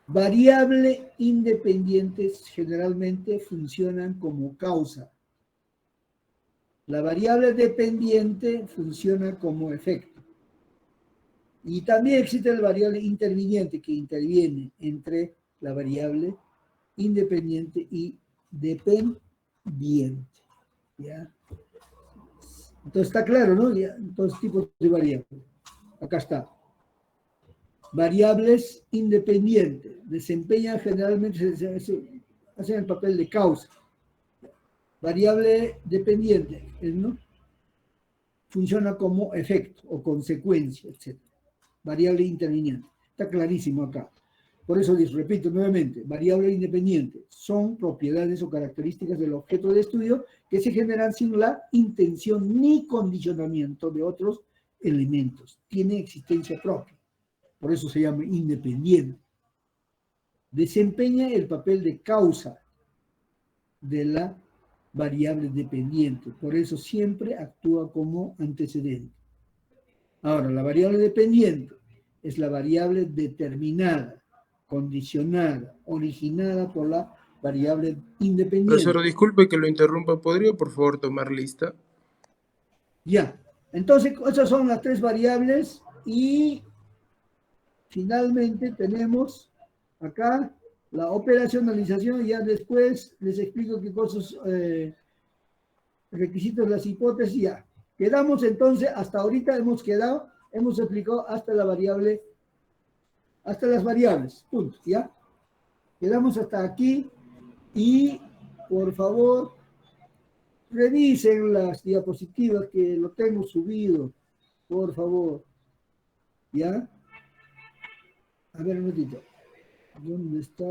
Variables independientes generalmente funcionan como causa. La variable dependiente funciona como efecto. Y también existe la variable interviniente que interviene entre la variable independiente y dependiente. ¿Ya? Entonces está claro, ¿no? Ya, entonces tipos de variables. Acá está. Variables independientes desempeñan generalmente, hacen el papel de causa. Variable dependiente, ¿no? Funciona como efecto o consecuencia, etc. Variable interviniente. Está clarísimo acá. Por eso les repito nuevamente, variable independiente son propiedades o características del objeto de estudio que se generan sin la intención ni condicionamiento de otros elementos. Tiene existencia propia. Por eso se llama independiente. Desempeña el papel de causa de la variable dependiente. Por eso siempre actúa como antecedente. Ahora, la variable dependiente es la variable determinada, condicionada, originada por la variable independiente.
Profesor, disculpe que lo interrumpa. ¿Podría, por favor, tomar lista?
Ya. Entonces, esas son las tres variables y finalmente tenemos acá la operacionalización. Ya después les explico qué cosas, requisitos de las hipótesis. Ya. Quedamos entonces, hasta ahorita hemos explicado hasta la variable, hasta las variables, punto, ¿ya? Quedamos hasta aquí y, por favor, revisen las diapositivas que lo tengo subido, por favor, ¿ya? A ver un ratito, ¿dónde está?